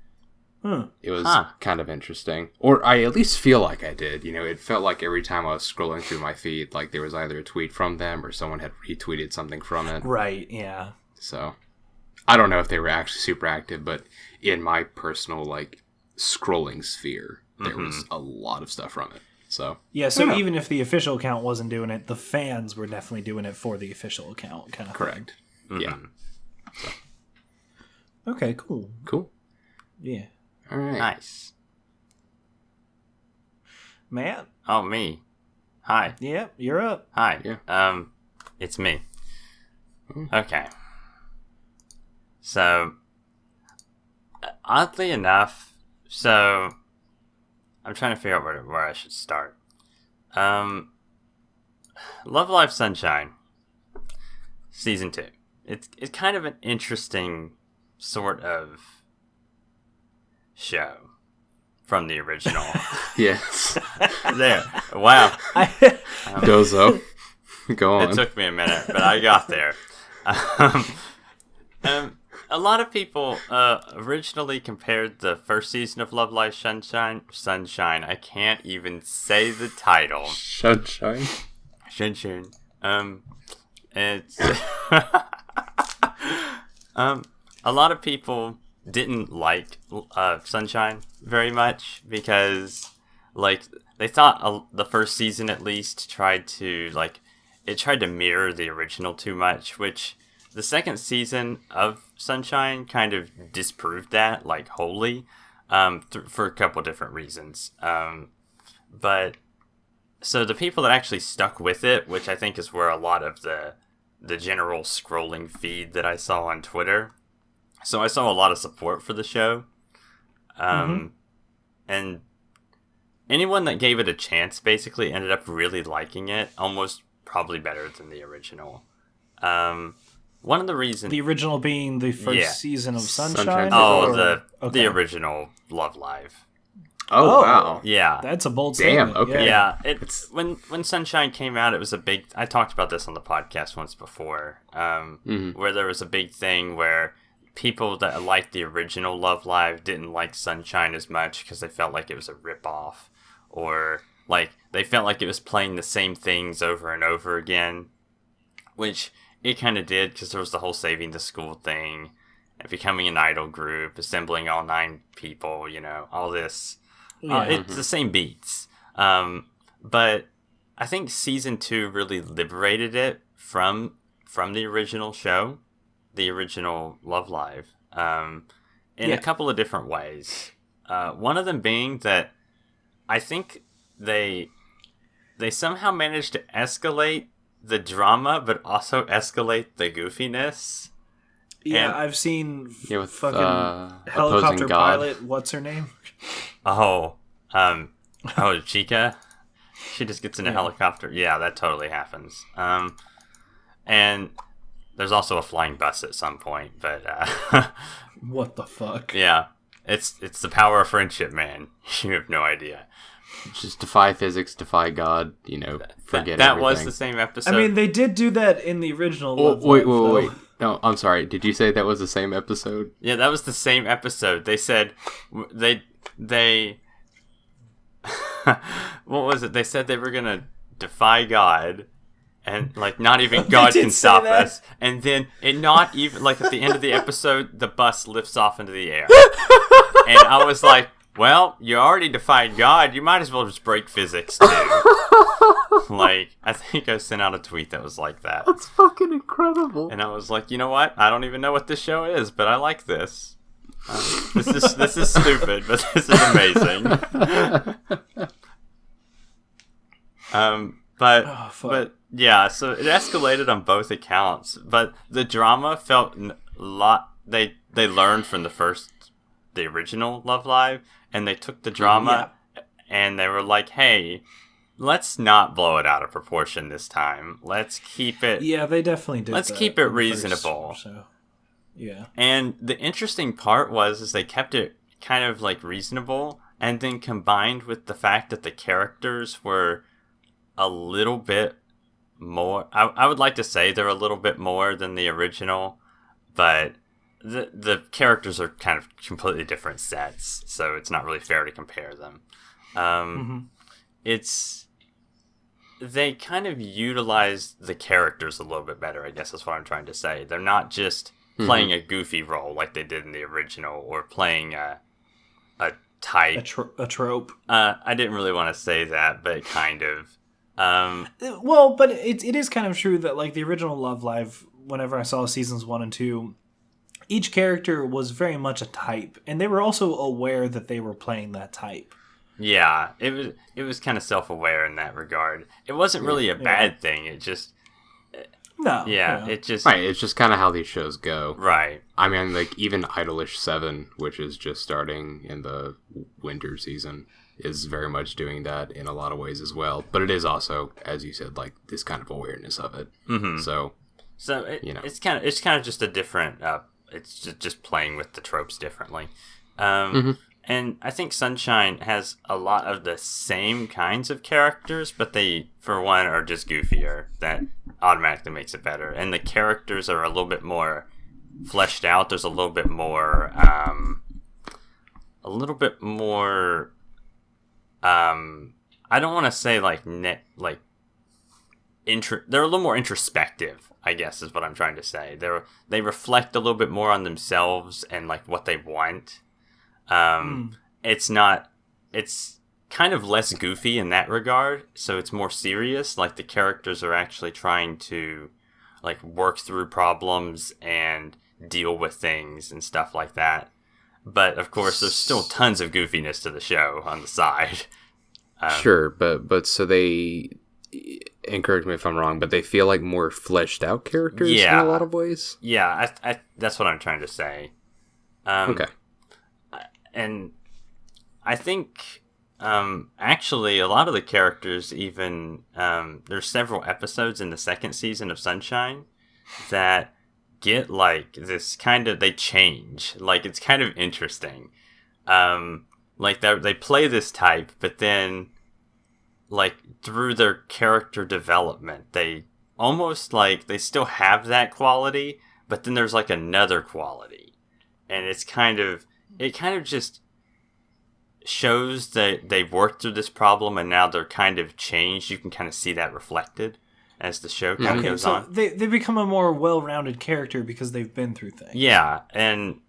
It was kind of interesting. Or I at least feel like I did. You know, it felt like every time I was scrolling through my feed, like there was either a tweet from them or someone had retweeted something from it. Right, yeah. So, I don't know if they were actually super active, but in my personal, like, scrolling sphere, there was a lot of stuff from it. So so even if the official account wasn't doing it, the fans were definitely doing it for the official account, kind of correct. thing. Yeah. So. Okay, cool. Yeah. All right. Nice. Matt? Oh, me. Hi. Yep, you're up. Hi. Yeah. It's me. Okay. So, oddly enough, I'm trying to figure out where I should start. Love Live Sunshine, Season 2. It's kind of an interesting sort of show from the original. Yes. There. Wow. Dozo. Go on. It took me a minute, but I got there. A lot of people originally compared the first season of Love Live Sunshine. I can't even say the title. Sunshine. It's a lot of people didn't like Sunshine very much because, like, they thought the first season at least tried to mirror the original too much, which the second season of Sunshine kind of disproved that, like, wholly, for a couple different reasons. But so the people that actually stuck with it, which I think is where a lot of the general scrolling feed that I saw on Twitter. So I saw a lot of support for the show. And anyone that gave it a chance basically ended up really liking it, almost probably better than the original. One of the reasons... The original being the first season of Sunshine? The original Love Live. Oh, wow. Yeah. That's a bold statement. Damn, okay. Yeah, it's when Sunshine came out, it was a big... I talked about this on the podcast once before, where there was a big thing where people that liked the original Love Live didn't like Sunshine as much because they felt like it was a ripoff, or like they felt like it was playing the same things over and over again, which it kind of did because there was the whole saving the school thing, and becoming an idol group, assembling all 9 people, all this. Yeah. It's the same beats. But I think season 2 really liberated it from the original show, the original Love Live, in a couple of different ways. One of them being that I think they somehow managed to escalate the drama, but also escalate the goofiness. Yeah, And, I've seen with, fucking helicopter opposing God. pilot. What's her name? Chica. She just gets in a helicopter. Yeah, that totally happens. And there's also a flying bus at some point, but What the fuck? yeah, it's the power of friendship, man. You have no idea. Just defy physics, defy God, forget That everything. was the same episode. I mean, they did do that in the original. Love Wait. Live, No, I'm sorry. Did you say that was the same episode? Yeah, that was the same episode. They said they what was it? They said they were gonna defy God, and not even God can stop us. And then not even at the end of the episode, the bus lifts off into the air, and I was like, well, you already defied God. You might as well just break physics too. I think I sent out a tweet that was like that. That's fucking incredible. And I was like, you know what? I don't even know what this show is, but I like this. This is stupid, but this is amazing. But yeah, so it escalated on both accounts. But the drama felt a lot. They learned from the original Love Live, and they took the drama and they were like, hey, let's not blow it out of proportion this time. Let's keep it. Yeah, they definitely did. Let's keep it reasonable. Yeah. And the interesting part is they kept it kind of reasonable, and then combined with the fact that the characters were a little bit more. I would like to say they're a little bit more than the original, but the characters are kind of completely different sets, so it's not really fair to compare them. They kind of utilize the characters a little bit better, I guess is what I'm trying to say. They're not just playing a goofy role like they did in the original, or playing a type. A trope. I didn't really want to say that, but kind of. Well, but it is kind of true that the original Love Live, whenever I saw seasons 1 and 2, each character was very much a type, and they were also aware that they were playing that type. Yeah, it was kind of self-aware in that regard. It wasn't really a bad thing. It just it's just kind of how these shows go. Right. I mean, even Idolish 7, which is just starting in the winter season, is very much doing that in a lot of ways as well. But it is also, as you said, this kind of awareness of it. Mm-hmm. So it's kind of just a different. It's just playing with the tropes differently. And I think Sunshine has a lot of the same kinds of characters, but they, for one, are just goofier. That automatically makes it better. And the characters are a little bit more fleshed out. There's a little bit more, I don't want to say they're a little more introspective, I guess is what I'm trying to say. They reflect a little bit more on themselves and what they want. It's kind of less goofy in that regard, so it's more serious. The characters are actually trying to work through problems and deal with things and stuff like that. But of course, there's still tons of goofiness to the show on the side. Sure, but so they, and correct me if I'm wrong, but they feel more fleshed out characters in a lot of ways. Yeah, I that's what I'm trying to say. Okay. And I think, actually, a lot of the characters even, there's several episodes in the second season of Sunshine that get this kind of, they change. It's kind of interesting. They play this type, but then, through their character development, they almost, they still have that quality, but then there's, another quality. And it kind of just shows that they've worked through this problem and now they're kind of changed. You can kind of see that reflected. as the show kind of goes so on. they become a more well-rounded character because they've been through things. Yeah, and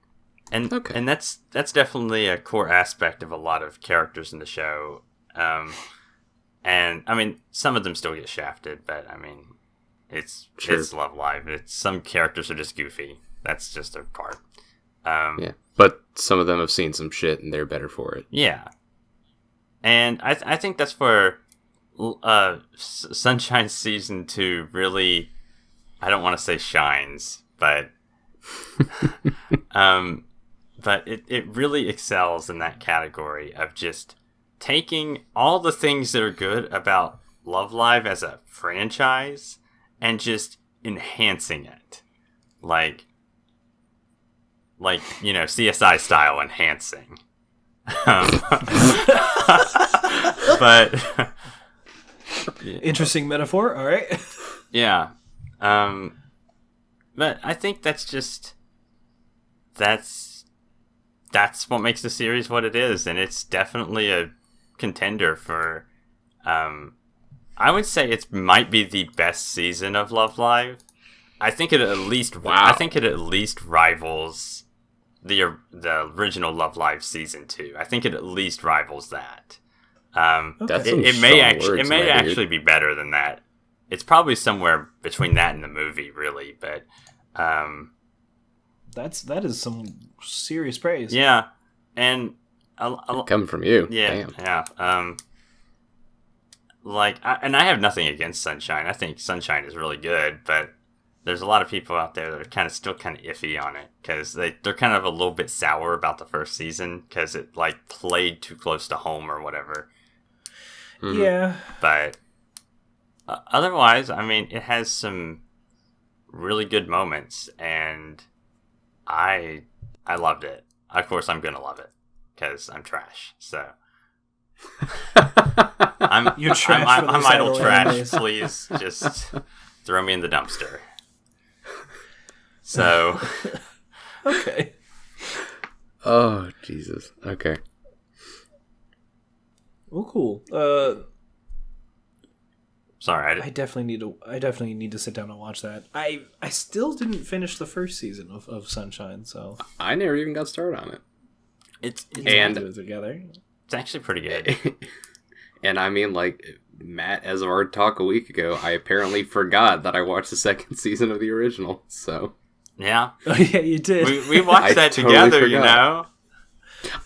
that's definitely a core aspect of a lot of characters in the show. And I mean, some of them still get shafted, but I mean, it's Love Live. Some characters are just goofy. That's just their part. Yeah, but some of them have seen some shit and they're better for it. Yeah, and I think that's where Sunshine Season 2 really, I don't want to say shines, but but it really excels in that category of just taking all the things that are good about Love Live as a franchise and just enhancing it. Like CSI style enhancing. But Interesting metaphor. All right. yeah. But I think that's what makes the series what it is, and it's definitely a contender for. I would say it might be the best season of Love Live. I think it at least. Wow. I think it at least rivals the original Love Live season 2. I think it at least rivals that. It may actually be better than that. It's probably somewhere between that and the movie, really. But that is some serious praise. yeah, and Coming from you. yeah, Damn. yeah. I have nothing against Sunshine. I think Sunshine is really good, but there's a lot of people out there that are still kind of iffy on it because they're kind of a little bit sour about the first season because it played too close to home or whatever. Mm-hmm. Yeah. But otherwise, I mean, it has some really good moments, and I loved it. Of course, I'm gonna love it because I'm trash. So You're trash. I'm idle trash. Please just throw me in the dumpster. So Okay. Oh, Jesus. Okay. Well, cool. sorry, I definitely need to sit down and watch that. I still didn't finish the first season of Sunshine, so I never even got started on it. it's we can do it together. it's actually pretty good. And I mean, Matt, as of our talk a week ago, I apparently forgot that I watched the second season of the original, so. Yeah, Oh yeah, you did. we watched I that totally together. forgot. You know.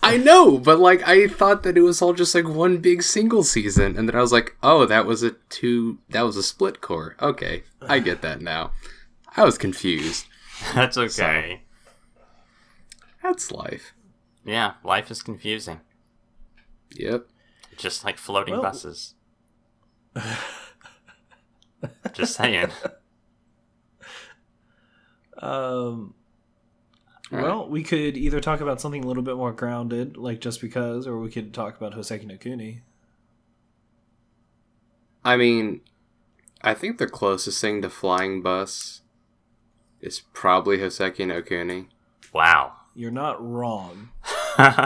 I know, but I thought that it was all just one big single season, and then I was like, oh, that was a split core. Okay, I get that now. I was confused. That's okay. That's life. Yeah, life is confusing. Yep. Just like floating Well- buses. Just saying. Well, we could either talk about something a little bit more grounded, like Just Because, or we could talk about Houseki no Kuni. I mean, I think the closest thing to Flying Bus is probably Houseki no Kuni. Wow. You're not wrong.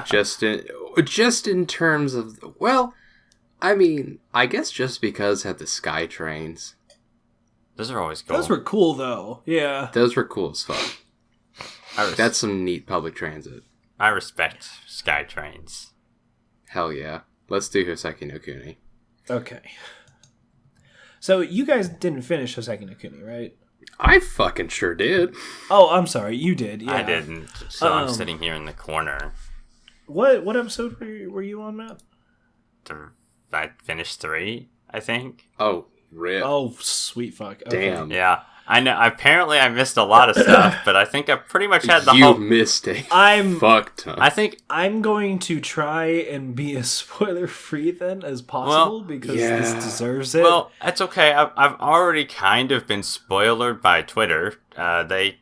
Just in terms of, well, I mean, I guess Just Because had the Sky Trains. Those are always cool. Those were cool, though. Yeah. Those were cool as fuck. I That's some neat public transit. respect Sky Trains. Hell yeah. Let's do Houseki no Kuni. Okay. So you guys didn't finish Houseki no Kuni, right? I fucking sure did. Oh, I'm sorry. You did. Yeah. I didn't, so I'm sitting here in the corner. What episode were you on, Matt? I finished 3, I think. Oh, rip. Oh, sweet fuck. Okay. Damn. Yeah. I know. Apparently, I missed a lot of stuff, but I think I pretty much had the You whole. missed a I'm fuck ton. I think I'm going to try and be as spoiler free then as possible because this yeah. deserves it. Well, that's okay. I've already kind of been spoilered by Twitter. They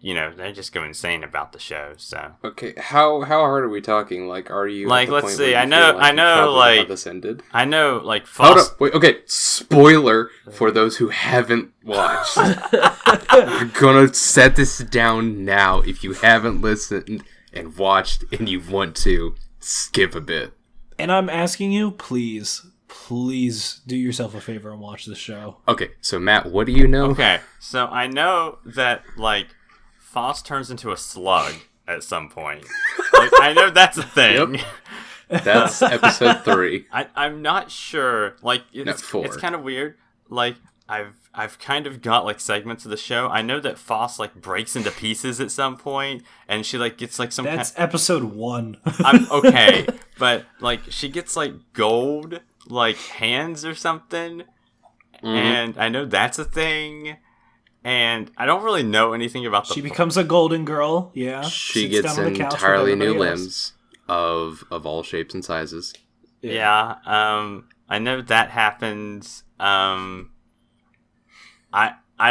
just go insane about the show. So Okay, how hard are we talking? Are you at the let's point see. where I you know, feel like you probably know how this ended? I know, Hold false. up, wait, okay, spoiler for those who haven't watched. We're gonna set this down now. If you haven't listened and watched and you want to, skip a bit. and I'm asking you, please please do yourself a favor and watch this show. Okay, so Matt, what do you know? Okay, so I know that, like, Foss turns into a slug at some point. Like, I know that's a thing. Yep. That's episode 3. I'm not sure. Like, it's 4. It's kind of weird. Like, I've kind of got, like, segments of the show. I know that Foss, like, breaks into pieces at some point, and she, like, gets, like, some That's episode 1. I'm okay, but, like, she gets, like, gold, like, hands or something, and I know that's a thing, and I don't really know anything about the... She becomes a golden girl, yeah. She Sits gets down on the couch with entirely new everybody else. limbs of all shapes and sizes. Yeah, I know that happens. I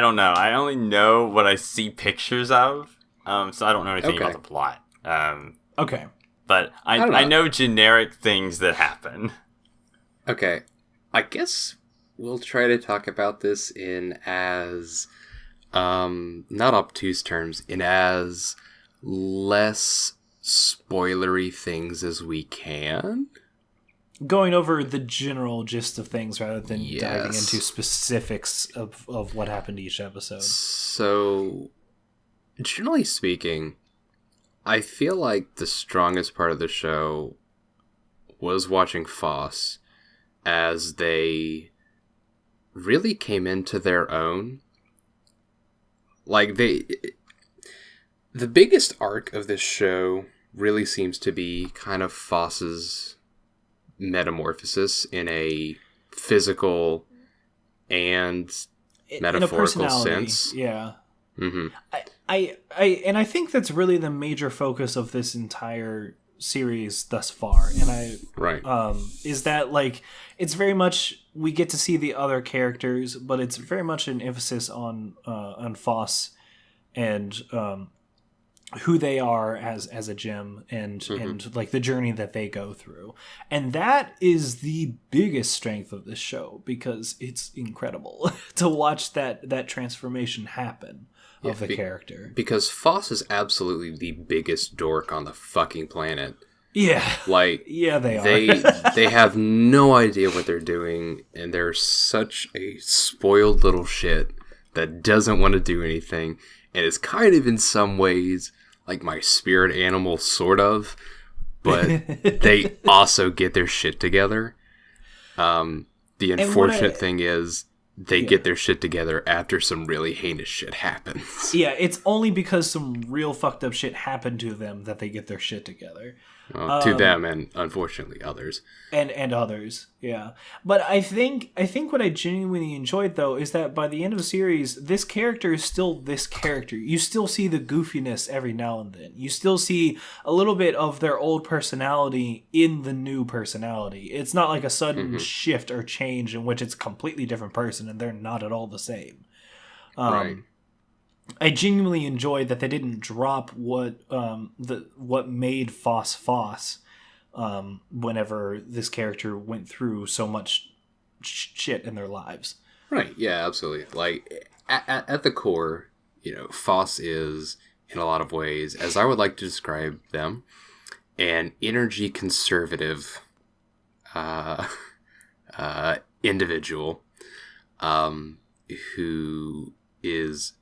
don't know. I only know what I see pictures of, so I don't know anything about the plot. Okay. But I know generic things that happen. Okay, I guess we'll try to talk about this in as, not obtuse terms, in as less spoilery things as we can. Going over the general gist of things rather than diving Yes. into specifics of what happened each episode. So, generally speaking, I feel like the strongest part of the show was watching Foss as they really came into their own. Like, the biggest arc of this show really seems to be kind of Foss's metamorphosis in a physical and metaphorical sense. Yeah. Mm-hmm. I think that's really the major focus of this entire series thus far, and Right. is that, like, it's very much we get to see the other characters, but it's very much an emphasis on Foss and who they are as a gym and like the journey that they go through, and that is the biggest strength of this show because it's incredible to watch that transformation happen of the character. Because Foss is absolutely the biggest dork on the fucking planet. Yeah. Like, yeah, they are. They have no idea what they're doing, and they're such a spoiled little shit that doesn't want to do anything, and is kind of in some ways like my spirit animal, sort of, but they also get their shit together. The unfortunate thing is they get their shit together after some really heinous shit happens. Yeah, it's only because some real fucked up shit happened to them that they get their shit together. Well, to them and unfortunately others. And others, yeah. But I think what I genuinely enjoyed, though, is that by the end of the series, this character is still this character. You still see the goofiness every now and then. You still see a little bit of their old personality in the new personality. It's not like a sudden shift or change in which it's a completely different person and they're not at all the same. Right. I genuinely enjoyed that they didn't drop what made Foss whenever this character went through so much shit in their lives. Right. Yeah. Absolutely. Like at the core, Foss is in a lot of ways, as I would like to describe them, an energy conservative individual who is,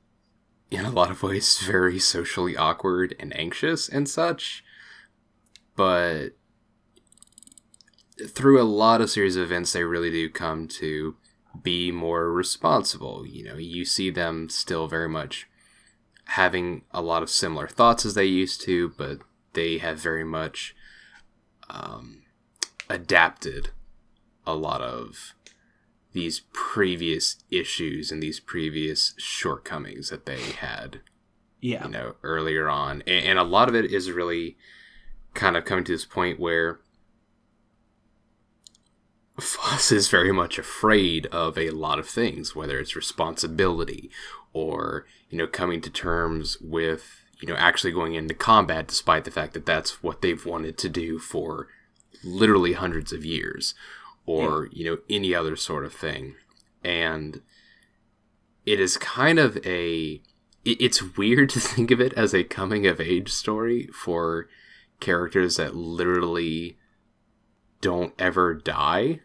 in a lot of ways, very socially awkward and anxious and such, but through a lot of series of events, they really do come to be more responsible. You see them still very much having a lot of similar thoughts as they used to, but they have very much adapted a lot of these previous issues and these previous shortcomings that they had, earlier on. And a lot of it is really kind of coming to this point where Foss is very much afraid of a lot of things, whether it's responsibility or, coming to terms with, actually going into combat, despite the fact that that's what they've wanted to do for literally hundreds of years. Or, any other sort of thing. And it is kind of it's weird to think of it as a coming-of-age story for characters that literally don't ever die.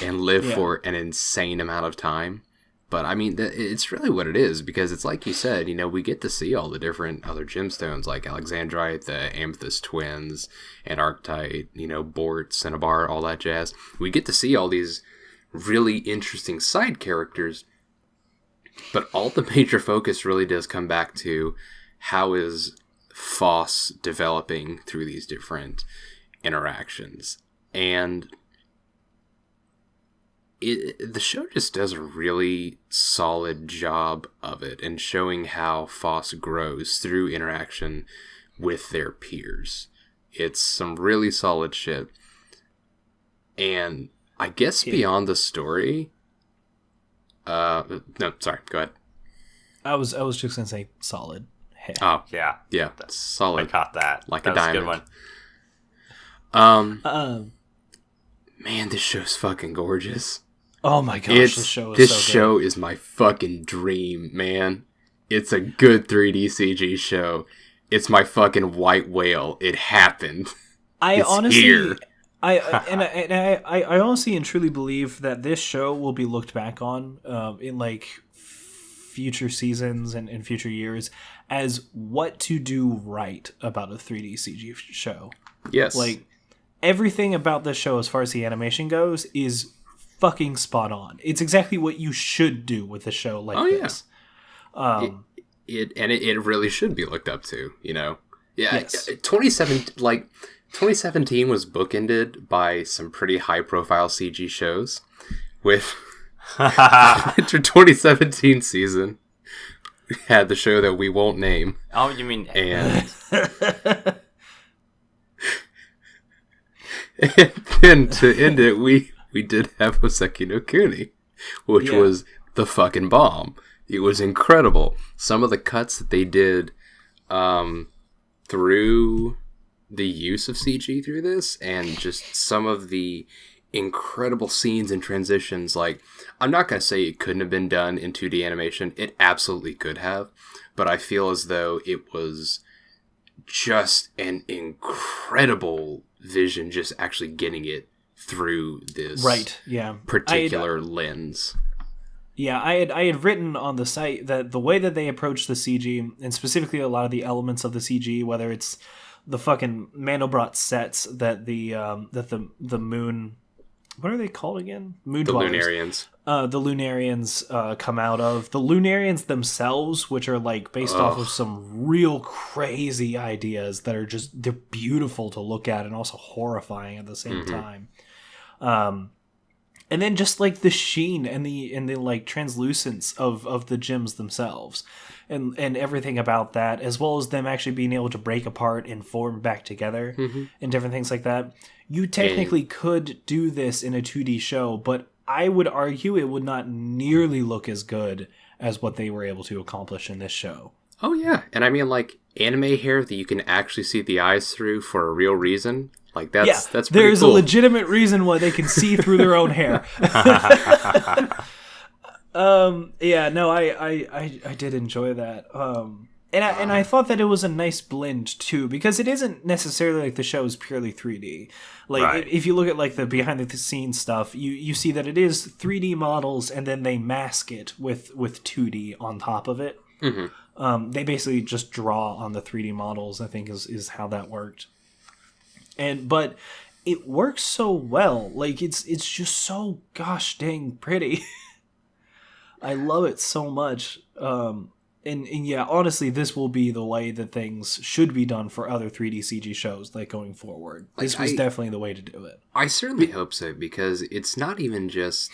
and live for an insane amount of time. But I mean, it's really what it is, because it's like you said, we get to see all the different other gemstones, like Alexandrite, the Amethyst Twins, Antarctite, Bort, Cinnabar, all that jazz. We get to see all these really interesting side characters, but all the major focus really does come back to how is Foss developing through these different interactions. And the show just does a really solid job of it and showing how Foss grows through interaction with their peers. It's some really solid shit. And I guess beyond the story... no, sorry, go ahead. I was just going to say solid. Hey. Oh, yeah. Yeah, solid. I caught that. Like that a was diamond. A good one. Man, this show's fucking gorgeous. Oh my gosh, this show is this so good. show is my fucking dream, man. It's a good 3D CG show. It's my fucking white whale. It happened. I it's honestly, here. I honestly and truly believe that this show will be looked back on in like future seasons and in future years as what to do right about a 3D CG show. Yes. Like, everything about this show as far as the animation goes is fucking spot on. It's exactly what you should do with a show like this. It really should be looked up to, Yeah. Yes. 2017 was bookended by some pretty high profile CG shows with Winter 2017 season. We had the show that we won't name. Oh, you mean... And... and then to end it, we did have Houseki no Kuni, which was the fucking bomb. It was incredible. Some of the cuts that they did through the use of CG through this, and just some of the incredible scenes and transitions. Like, I'm not going to say it couldn't have been done in 2D animation. It absolutely could have. But I feel as though it was just an incredible vision, just actually getting it through this particular lens. Yeah, I had written on the site that the way that they approach the CG, and specifically a lot of the elements of the CG, whether it's the fucking Mandelbrot sets that the moon... What are they called again? Moon dwellers. Lunarians. The Lunarians come out of. The Lunarians themselves, which are like based off of some real crazy ideas that are just... They're beautiful to look at and also horrifying at the same time. And then just like the sheen and the like translucence of the gems themselves and everything about that, as well as them actually being able to break apart and form back together and different things like that. You technically could do this in a 2D show, but I would argue it would not nearly look as good as what they were able to accomplish in this show. Oh yeah, and I mean like anime hair that you can actually see the eyes through for a real reason. Like that's pretty there's cool. a legitimate reason why they can see through their own hair. I did enjoy that. And I thought that it was a nice blend too, because it isn't necessarily like the show is purely 3D. Like if you look at like the behind the scenes stuff, you see that it is 3D models and then they mask it with 2D on top of it. They basically just draw on the 3D models, I think is how that worked. But it works so well. Like it's just so gosh dang pretty. I love it so much. And yeah, honestly, this will be the way that things should be done for other 3D CG shows like going forward. Like, this was definitely the way to do it. I certainly hope so, because it's not even just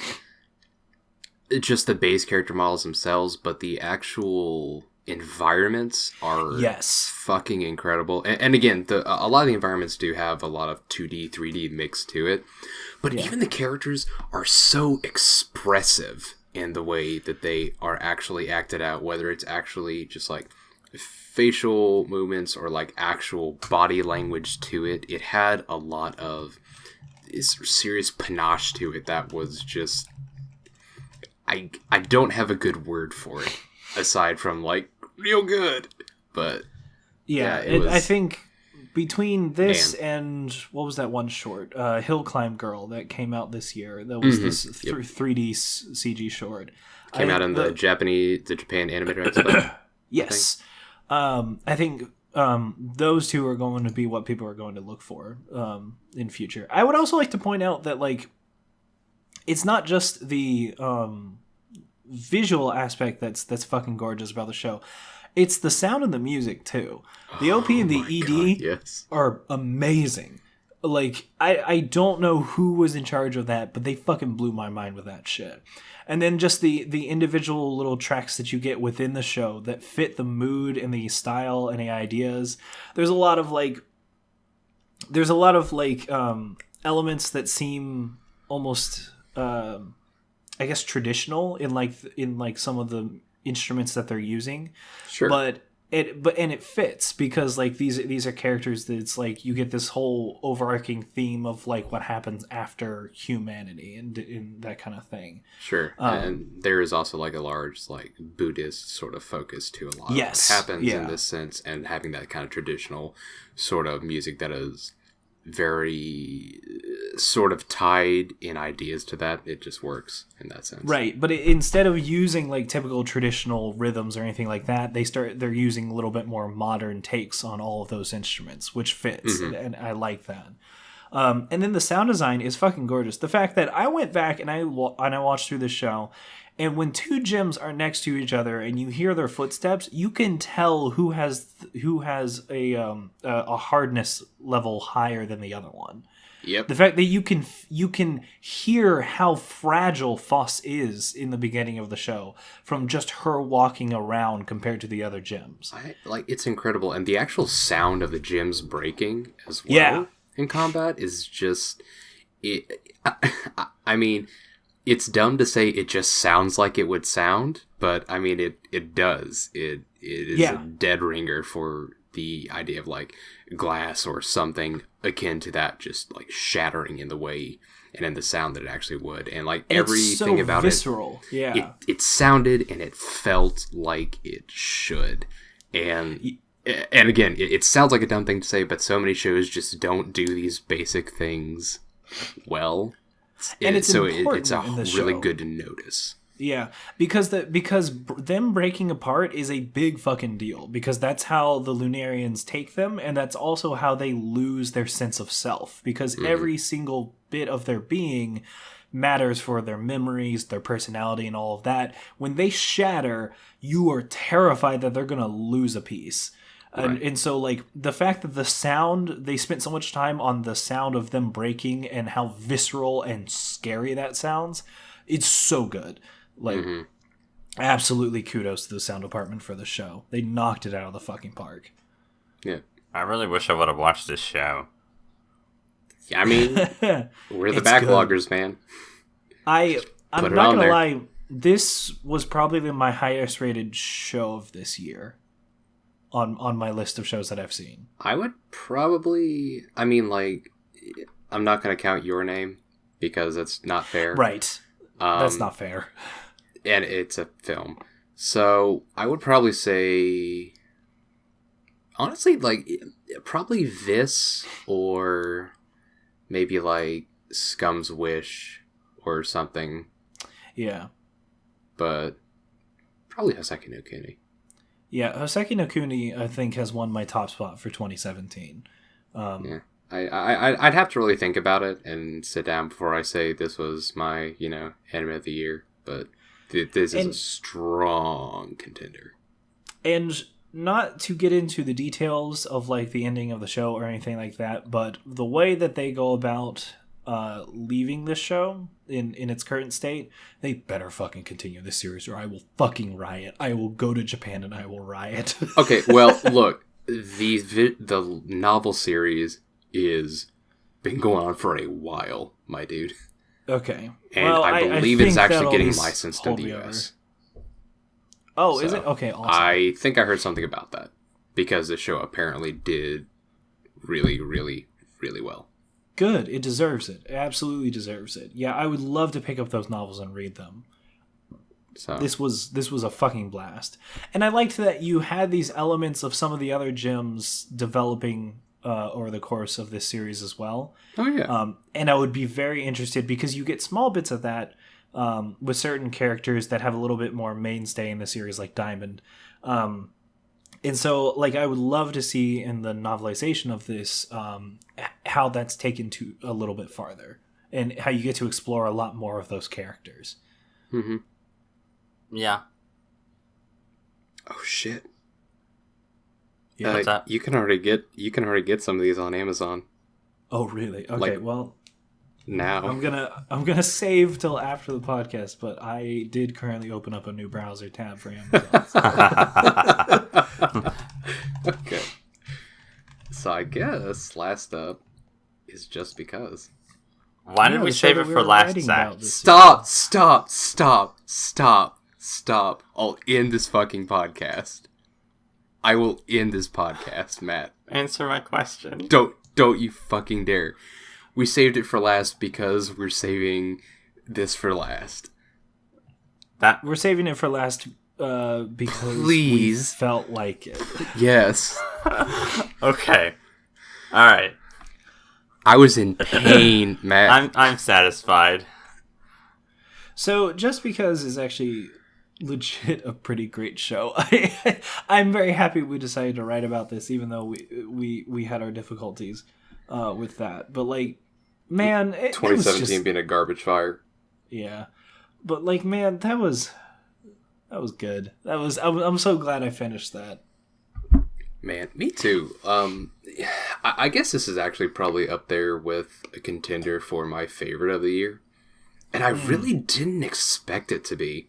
the base character models themselves, but the actual environments are fucking incredible. And again, a lot of the environments do have a lot of 2D, 3D mix to it. But even the characters are so expressive in the way that they are actually acted out, whether it's actually just like facial movements or like actual body language to it. It had a lot of serious panache to it that was just... I don't have a good word for it, aside from like real good. But I think between this and what was that one short, Hill Climb Girl, that came out this year? That was this 3D CG short. Came out in the Japan Animator Expo. Yes, I think those two are going to be what people are going to look for in future. I would also like to point out that like it's not just the visual aspect that's fucking gorgeous about the show. It's the sound and the music too. The OP and the ED are amazing. Like I don't know who was in charge of that, but they fucking blew my mind with that shit. And then just the individual little tracks that you get within the show that fit the mood and the style and the ideas. There's a lot of elements that seem almost I guess traditional in like some of the instruments that they're using. Sure. But it fits because like these are characters that it's like you get this whole overarching theme of like what happens after humanity and that kind of thing. Sure. And there is also like a large like Buddhist sort of focus to a lot of what happens in this sense, and having that kind of traditional sort of music that is very sort of tied in ideas to that, it just works in that sense, right? But instead of using like typical traditional rhythms or anything like that, they're using a little bit more modern takes on all of those instruments, which fits, and I like that. And then the sound design is fucking gorgeous. The fact that I went back and I watched through the show, and when two gyms are next to each other and you hear their footsteps, you can tell who has a hardness level higher than the other one. Yep. The fact that you can hear how fragile Foss is in the beginning of the show from just her walking around compared to the other gyms. It's incredible, and the actual sound of the gyms breaking as well in combat is just I mean, it's dumb to say it just sounds like it would sound, but I mean it does. It is a dead ringer for the idea of like glass or something akin to that just like shattering in the way and in the sound that it actually would, and like everything so about visceral. It sounded and it felt like it should, and again it sounds like a dumb thing to say, but so many shows just don't do these basic things well, and it's really good to notice. Yeah, because them breaking apart is a big fucking deal, because that's how the Lunarians take them, and that's also how they lose their sense of self, because every single bit of their being matters for their memories, their personality, and all of that. When they shatter, you are terrified that they're going to lose a piece. And so, like, the fact that the sound, they spent so much time on the sound of them breaking and how visceral and scary that sounds, it's so good. Like, absolutely kudos to the sound department for the show. They knocked it out of the fucking park. Yeah. I really wish I would have watched this show. I mean, we're the backloggers, man. I'm not going to lie, this was probably my highest rated show of this year on my list of shows that I've seen. I would probably, I mean, like, I'm not going to count Your Name because that's not fair. Right. That's not fair. And it's a film. So I would probably say, honestly, like, probably this or maybe like Scum's Wish or something. Yeah. But probably Houseki no Kuni. Yeah, Houseki no Kuni, I think, has won my top spot for 2017. Yeah. I'd have to really think about it and sit down before I say this was my, anime of the year. But this is a strong contender. And not to get into the details of like the ending of the show or anything like that, but the way that they go about leaving this show in its current state, they better fucking continue this series or I will fucking riot. I will go to Japan and I will riot. Okay, well, look, the novel series is been going on for a while, my dude. Okay. And well, I believe it's actually getting licensed in the US. Oh, so, is it? Okay, awesome. I think I heard something about that because the show apparently did really, really, really well. Good. It deserves it. It absolutely deserves it. Yeah, I would love to pick up those novels and read them. So this was a fucking blast. And I liked that you had these elements of some of the other gyms developing over the course of this series as well. Oh yeah. And I would be very interested because you get small bits of that with certain characters that have a little bit more mainstay in the series, like Diamond. And so, like, I would love to see in the novelization of this how that's taken to a little bit farther, and how you get to explore a lot more of those characters. Mm-hmm. Yeah. Oh shit. Yeah, what's that? You can already get some of these on Amazon oh, really? Okay, Like- well, now. I'm gonna save till after the podcast, but I did currently open up a new browser tab for Amazon. Okay. So I guess last up is Just Because. Why Yeah, did we the show save that it we for were last, writing Zach? about this Stop. I'll end this fucking podcast. I will end this podcast, Matt. Answer my question. Don't you fucking dare. We saved it for last because we're saving this for last. We're saving it for last because we Please. felt like it. Yes. Okay. All right. I was in pain, Matt. I'm satisfied. So, Just Because is actually legit a pretty great show. I'm very happy we decided to write about this, even though we had our difficulties with that. But like, man, it 2017 was just, being a garbage fire. yeah. But like, man, that was good. I'm so glad I finished that. Man, me too. I guess this is actually probably up there with a contender for my favorite of the year. And I really didn't expect it to be.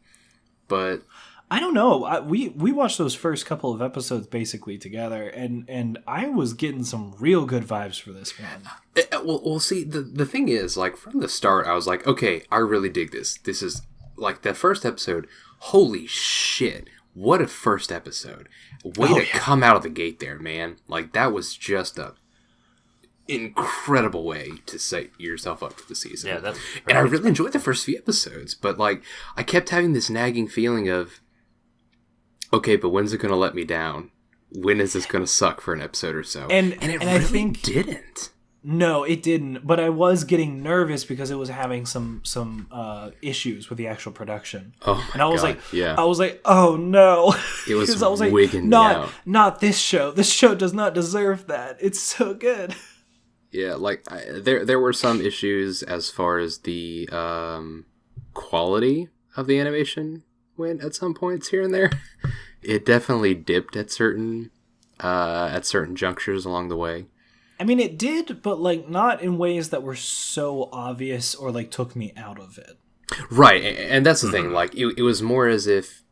But I don't know. We watched those first couple of episodes basically together, and I was getting some real good vibes for this one. well, see, the thing is, like, from the start, I was like, okay, I really dig this. This is, like, the first episode, holy shit, what a first episode. Way to come out of the gate there, man. Like, that was just a incredible way to set yourself up for the season. Yeah, that's and I really enjoyed the first few episodes, but like I kept having this nagging feeling of, okay, but when's it going to let me down? When is this going to suck for an episode or so? And it and really I think didn't. No, it didn't. But I was getting nervous because it was having some issues with the actual production. Oh my and I was God, like, yeah. I was like, oh no. It was 'Cause I was like, wigging me out. not this show. This show does not deserve that. It's so good. Yeah, like there were some issues as far as the quality of the animation went at some points here and there. It definitely dipped at certain junctures along the way. I mean, it did, but like not in ways that were so obvious or like took me out of it. Right, and that's the thing. Like it was more as if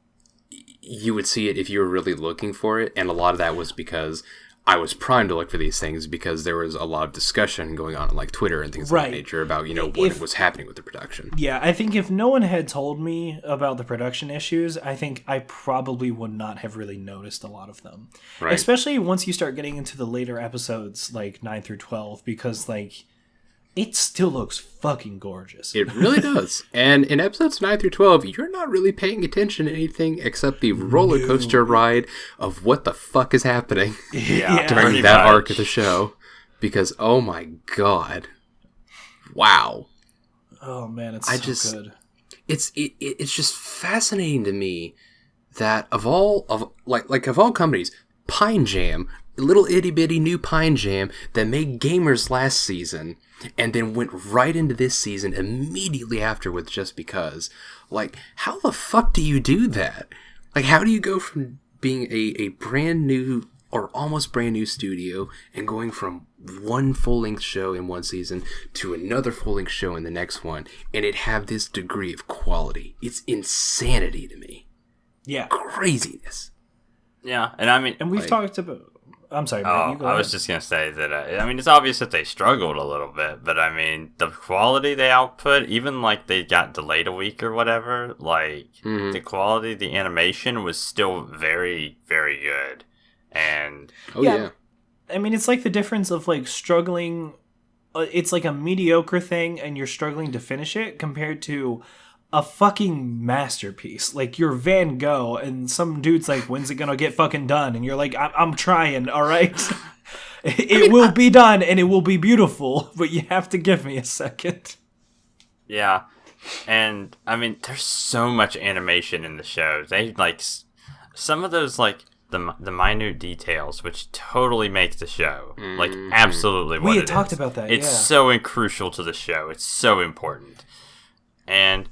you would see it if you were really looking for it, and a lot of that was because I was primed to look for these things because there was a lot of discussion going on like Twitter and things of that nature about, what was happening with the production. Yeah, I think if no one had told me about the production issues, I think I probably would not have really noticed a lot of them. Right. Especially once you start getting into the later episodes, like 9 through 12, because like it still looks fucking gorgeous. It really does. And in episodes 9 through 12, you're not really paying attention to anything except the roller coaster ride of what the fuck is happening Yeah, during pretty that much. arc of the show. Because, oh my god. Wow. Oh man, it's good. It's just fascinating to me that of all companies, Pine Jam, little itty bitty new Pine Jam that made gamers last season and then went right into this season immediately after with Just Because. Like, how the fuck do you do that? Like, how do you go from being a brand new or almost brand new studio and going from one full-length show in one season to another full-length show in the next one and it have this degree of quality? It's insanity to me. Yeah. Craziness. Yeah, and I mean, And we've talked about... I'm sorry, Matt, you go I was ahead. just gonna say that. I mean, it's obvious that they struggled a little bit, but I mean, the quality they output, even like they got delayed a week or whatever, like the quality, the animation was still very, very good. And Yeah. I mean, it's like the difference of like struggling. It's like a mediocre thing, and you're struggling to finish it compared to a fucking masterpiece. Like you're Van Gogh, and some dude's like, "When's it gonna get fucking done?" And you're like, "I'm trying, all right." It will be done, and it will be beautiful, but you have to give me a second. Yeah. And, I mean, there's so much animation in the show. They, like, some of those, like, the minute details, which totally make the show. Like, absolutely what we it had talked is. about that, It's so crucial to the show. It's so important. And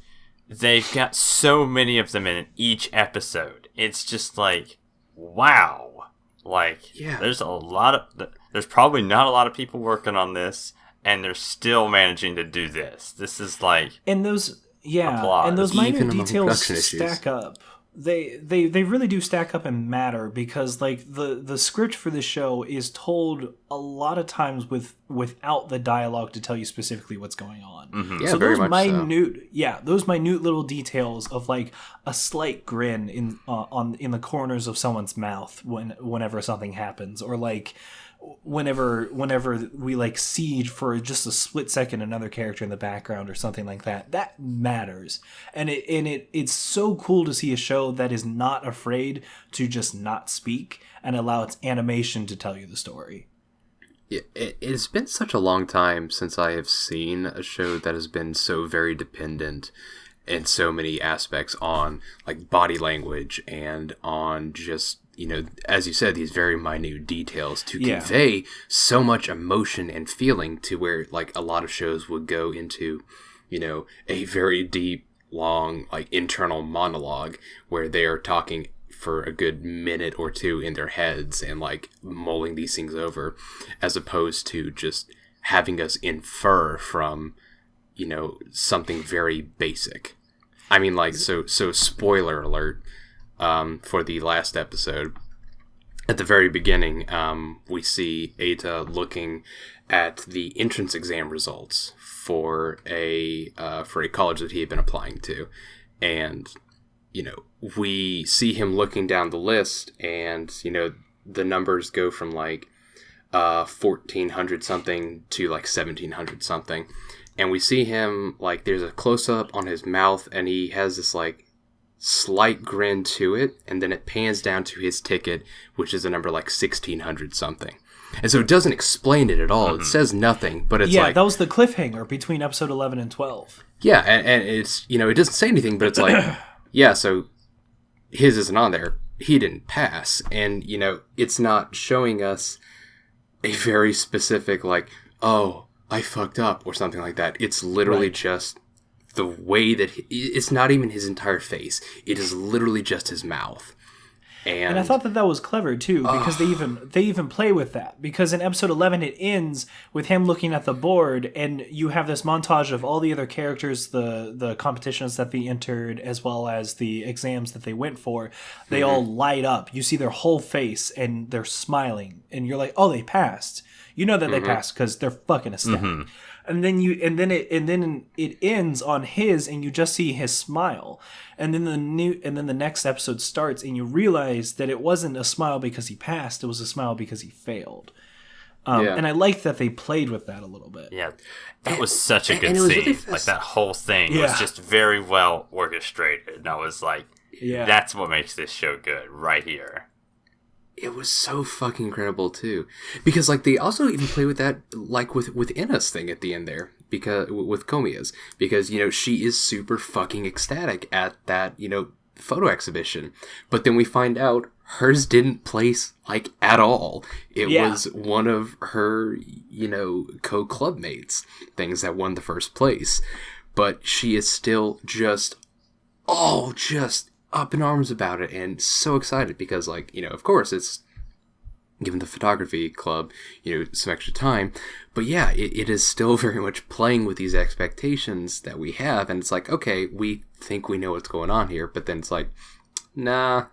they've got so many of them in each episode. It's just like, wow. Like, there's probably not a lot of people working on this, and they're still managing to do this. This is like, and those applause. and those minor Even among details production issues. stack up. They really do stack up and matter, because like the script for the show is told a lot of times without the dialogue to tell you specifically what's going on. Mm-hmm. Yeah, So very those much those minute little details of like a slight grin in the corners of someone's mouth whenever something happens, or like whenever we like see for just a split second another character in the background or something like that matters. And it's so cool to see a show that is not afraid to just not speak and allow its animation to tell you the story. Yeah, it's been such a long time since I have seen a show that has been so very dependent in so many aspects on like body language and on just, as you said, these very minute details to convey so much emotion and feeling, to where like a lot of shows would go into, a very deep, long, like internal monologue where they are talking for a good minute or two in their heads and like mulling these things over, as opposed to just having us infer from, something very basic. I mean, like, so spoiler alert, for the last episode. At the very beginning, we see Eita looking at the entrance exam results for a college that he had been applying to. And, we see him looking down the list, and, the numbers go from like 1,400 something to like 1,700 something. And we see him, like, there's a close-up on his mouth, and he has this, like, slight grin to it, and then it pans down to his ticket, which is a number like 1,600 something. And so it doesn't explain it at all. Mm-hmm. It says nothing, but it's like... Yeah, that was the cliffhanger between episode 11 and 12. Yeah, and it's, it doesn't say anything, but it's like, yeah, so his isn't on there. He didn't pass. And, it's not showing us a very specific, like, oh, I fucked up or something like that. It's literally just the way that it's not even his entire face. It is literally just his mouth. And I thought that was clever too, because they even play with that, because in episode 11 it ends with him looking at the board, and you have this montage of all the other characters, the competitions that they entered, as well as the exams that they went for. They all light up. You see their whole face and they're smiling, and you're like, oh, they passed. You know that they passed because they're fucking ecstatic. And then it ends on his, and you just see his smile. And then the next episode starts, and you realize that it wasn't a smile because he passed; it was a smile because he failed. And I like that they played with that a little bit. Yeah, that was such a good scene. Really, like, that whole thing was just very well orchestrated. And I was like, that's what makes this show good, right here. It was so fucking incredible too, because like they also even play with that, like with Ina's thing at the end there, because with Komiya's, because she is super fucking ecstatic at that photo exhibition, but then we find out hers didn't place like at all. It was one of her co-club mates things that won the first place, but she is still just up in arms about it and so excited because, like, of course it's given the photography club, some extra time, but yeah, it is still very much playing with these expectations that we have, and it's like, okay, we think we know what's going on here, but then it's like, nah,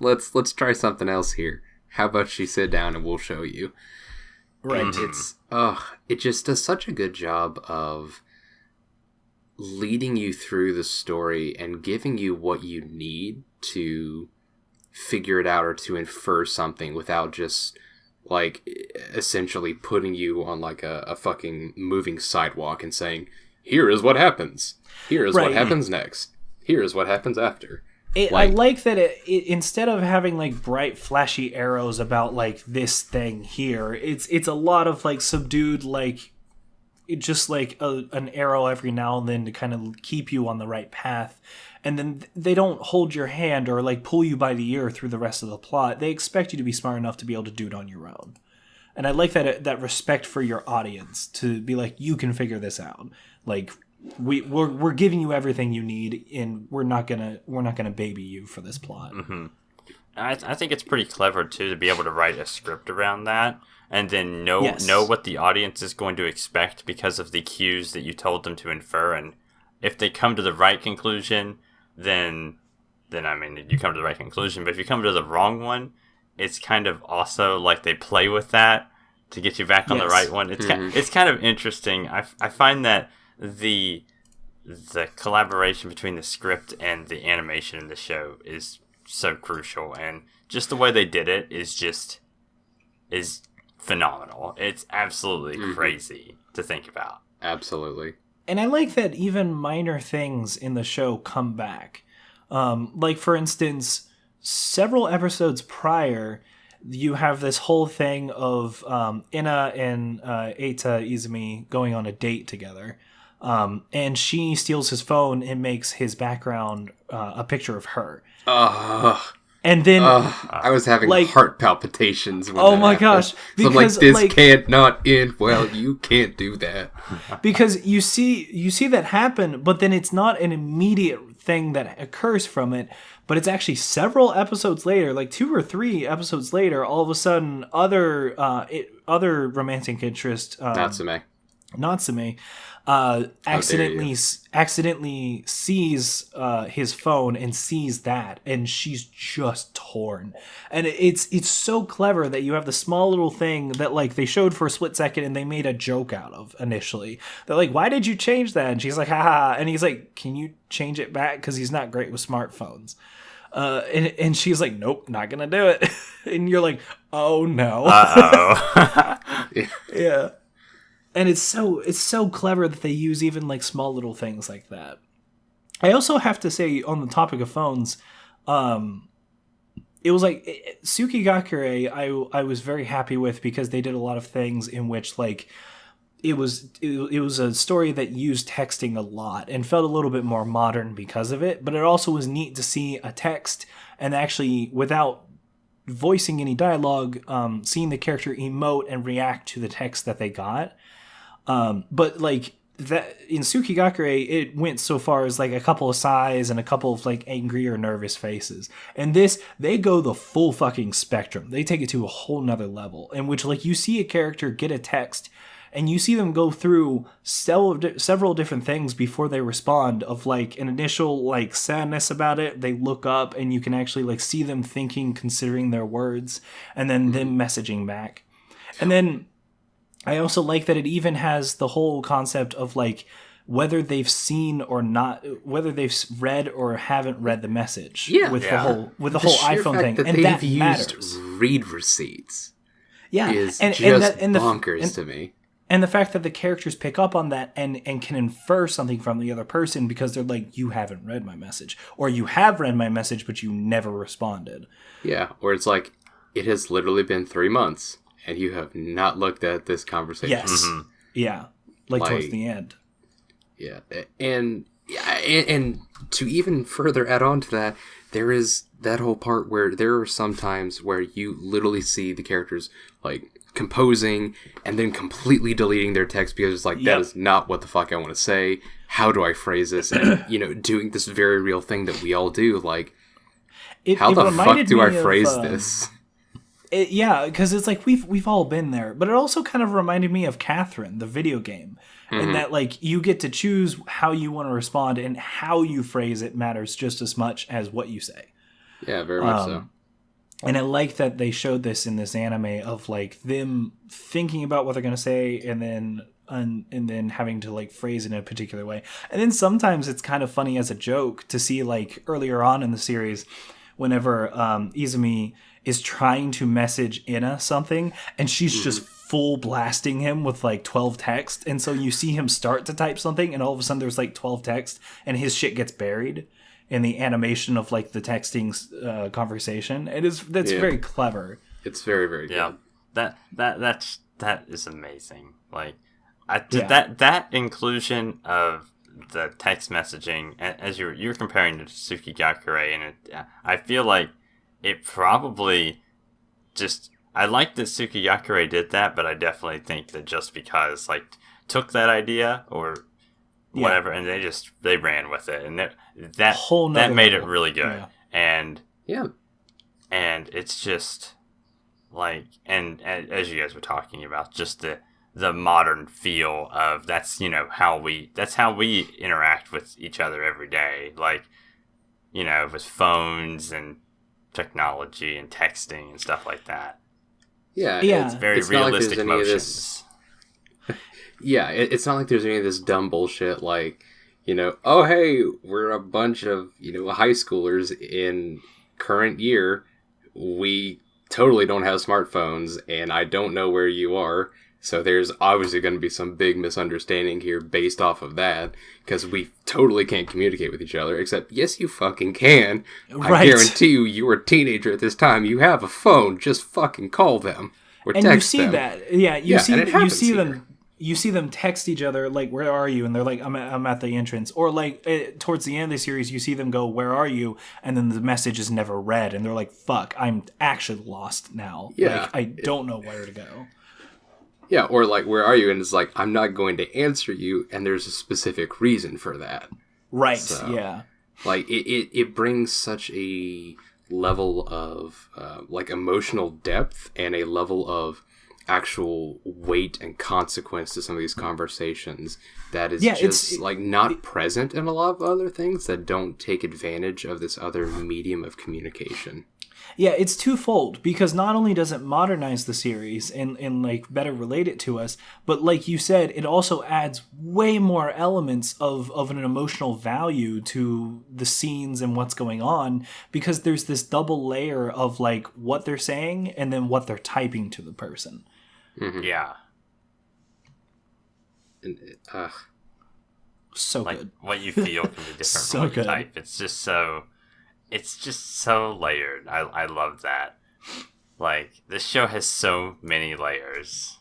let's try something else here. How about she sit down and we'll show you. Right. And it just does such a good job of leading you through the story and giving you what you need to figure it out or to infer something without just like essentially putting you on like a fucking moving sidewalk and saying, here is what happens. Here is what happens next. Here is what happens after. I like that it instead of having like bright flashy arrows about like this thing here, it's a lot of like subdued, like just like an arrow every now and then to kind of keep you on the right path. And then they don't hold your hand or like pull you by the ear through the rest of the plot. They expect you to be smart enough to be able to do it on your own. And I like that respect for your audience to be like, you can figure this out. Like we're giving you everything you need, and we're not gonna baby you for this plot. Mm-hmm. I think it's pretty clever too to be able to write a script around that, and then know what the audience is going to expect because of the cues that you told them to infer. And if they come to the right conclusion, then I mean you come to the right conclusion. But if you come to the wrong one, it's kind of also like they play with that to get you back on the right one. It's kind of interesting. I find that the collaboration between the script and the animation in the show is so crucial, and just the way they did it is phenomenal. It's absolutely crazy to think about. Absolutely. And I like that even minor things in the show come back. Like, for instance, several episodes prior, you have this whole thing of Ina and Eita Izumi going on a date together. And she steals his phone and makes his background a picture of her. And then I was having heart palpitations. When oh my gosh! Because I'm like, this can't not end well. You can't do that. Because you see that happen, but then it's not an immediate thing that occurs from it. But it's actually several episodes later, like 2 or 3 episodes later, all of a sudden, other romantic interest, Natsume, accidentally sees his phone and sees that, and she's just torn. And it's so clever that you have the small little thing that like they showed for a split second and they made a joke out of initially. They're like, why did you change that? And she's like, haha. And he's like, can you change it back? Because he's not great with smartphones. And she's like, nope, not gonna do it. And you're like, oh no. Yeah. And it's so clever that they use even like small little things like that. I also have to say, on the topic of phones, it was like Tsukigakure I was very happy with, because they did a lot of things in which like it was a story that used texting a lot and felt a little bit more modern because of it. But it also was neat to see a text and actually, without voicing any dialogue, seeing the character emote and react to the text that they got. But like that in Tsukigakure, it went so far as like a couple of sighs and a couple of like angry or nervous faces. And this, they go the full fucking spectrum. They take it to a whole nother level, in which like you see a character get a text and you see them go through several different things before they respond, of like an initial like sadness about it. They look up and you can actually like see them thinking, considering their words, and then them messaging back. And then I also like that it even has the whole concept of like whether they've seen or not, whether they've read or haven't read the message. With the whole iPhone thing, and that matters. Read receipts. Is bonkers to me. And the fact that the characters pick up on that and can infer something from the other person, because they're like, you haven't read my message, or you have read my message but you never responded. Yeah, or it's like, it has literally been 3 months. And you have not looked at this conversation. Yes. Mm-hmm. Yeah. Like towards the end. Yeah. And to even further add on to that, there is that whole part where there are some times where you literally see the characters like composing and then completely deleting their text because it's like, that is not what the fuck I want to say. How do I phrase this? And, doing this very real thing that we all do. Like, how the fuck do I phrase this? Because it's like we've all been there, but it also kind of reminded me of Catherine, the video game, in that like you get to choose how you want to respond, and how you phrase it matters just as much as what you say. Yeah, very much so. And I like that they showed this in this anime of like them thinking about what they're gonna say, and then having to like phrase it in a particular way. And then sometimes it's kind of funny as a joke to see like earlier on in the series, whenever Izumi is trying to message Ina something, and she's just full blasting him with like 12 text. And so you see him start to type something, and all of a sudden there's like 12 text, and his shit gets buried. in the animation of like the texting conversation. That's very clever. It's very, very good. Yeah, that is amazing. Like, that inclusion of the text messaging, as you're comparing to Tsukigakure, and I feel like it probably just, I like that Tsukigakure did that, but I definitely think that just because like took that idea or whatever, and they ran with it, and that made it really good, and it's just like, and as you guys were talking about, just the modern feel of that's how we interact with each other every day, like with phones and technology and texting and stuff like that. It's very realistic emotions. It's not like there's any of this dumb bullshit like, oh hey, we're a bunch of high schoolers in current year, we totally don't have smartphones, and I don't know where you are, so there's obviously going to be some big misunderstanding here based off of that, because we totally can't communicate with each other, except yes you fucking can. Right. I guarantee you were a teenager at this time, you have a phone, just fucking call them or and text them. And you see them you see them text each other like, where are you? And they're like, I'm at the entrance. Or like towards the end of the series, you see them go, where are you? And then the message is never read. And they're like, fuck, I'm actually lost now. Yeah. Like, I don't know where to go. Yeah, or like, where are you? And it's like, I'm not going to answer you. And there's a specific reason for that. Right, so, yeah. Like, it brings such a level of like emotional depth and a level of actual weight and consequence to some of these conversations that is just like not present in a lot of other things that don't take advantage of this other medium of communication. Yeah, it's twofold, because not only does it modernize the series and like better relate it to us, but like you said, it also adds way more elements of an emotional value to the scenes and what's going on, because there's this double layer of like what they're saying and then what they're typing to the person. Mm-hmm. Yeah. And, so like, good. What you feel can be different So from what you good. type. It's just so layered. I love that. Like, this show has so many layers.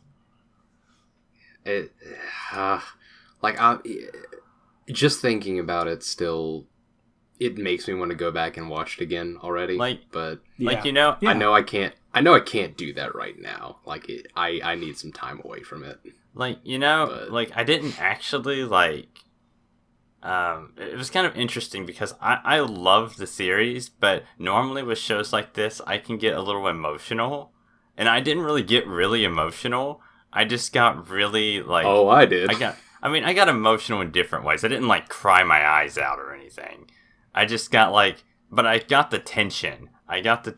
Just thinking about it still, it makes me want to go back and watch it again already. But I know I can't do that right now. Like, I need some time away from it. Like, like, I didn't actually, like, it was kind of interesting because I love the series, but normally with shows like this, I can get a little emotional, and I didn't really get really emotional. I just got really, like... Oh, I did. I got emotional in different ways. I didn't, like, cry my eyes out or anything. I just got, like... But I got the tension. I got the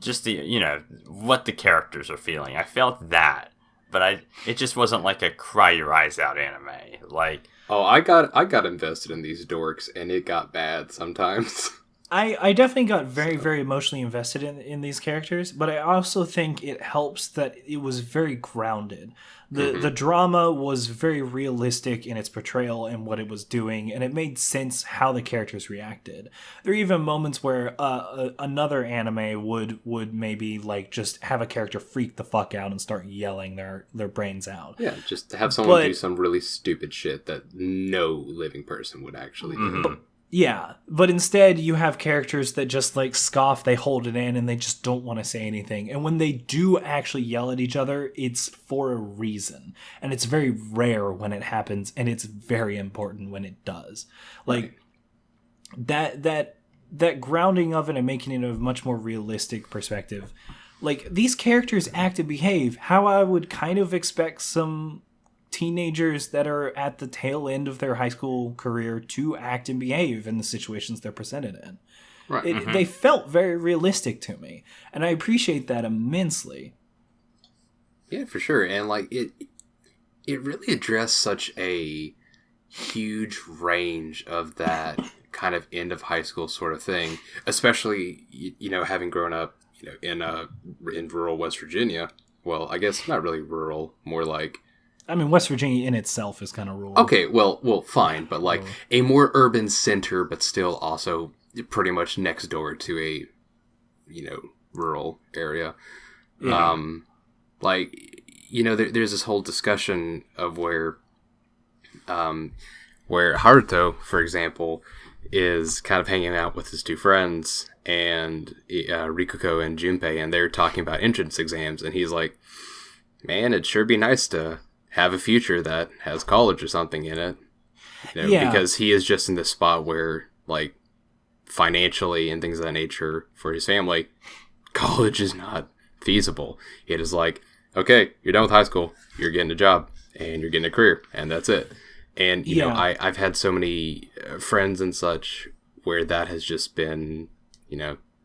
just the, what the characters are feeling. I felt that. But it just wasn't like a cry your eyes out anime. Like, oh, I got invested in these dorks, and it got bad sometimes. I definitely got very, very emotionally invested in these characters, but I also think it helps that it was very grounded. The drama was very realistic in its portrayal and what it was doing, and it made sense how the characters reacted. There are even moments where another anime would maybe like just have a character freak the fuck out and start yelling their brains out. Yeah, just to have someone do some really stupid shit that no living person would actually do. Yeah, but instead you have characters that just like scoff, they hold it in, and they just don't want to say anything. And when they do actually yell at each other, it's for a reason. And it's very rare when it happens, and it's very important when it does. Like, that grounding of it and making it a much more realistic perspective. Like, these characters act and behave how I would kind of expect some teenagers that are at the tail end of their high school career to act and behave in the situations they're presented in. Right. They felt very realistic to me, and I appreciate that immensely. Yeah, for sure. And like it really addressed such a huge range of that kind of end of high school sort of thing, especially having grown up in rural West Virginia. Well, I guess not really rural, more like I mean, West Virginia in itself is kind of rural. Okay, well, fine, but like a more urban center, but still also pretty much next door to a, rural area. Yeah. There's this whole discussion of where Haruto, for example, is kind of hanging out with his two friends, and Rikuko and Junpei, and they're talking about entrance exams, and he's like, man, it'd sure be nice to have a future that has college or something in it. Because he is just in this spot where, like, financially and things of that nature for his family, college is not feasible. It is like, okay, you're done with high school, you're getting a job, and you're getting a career, and that's it. And, I've had so many friends and such where that has just been,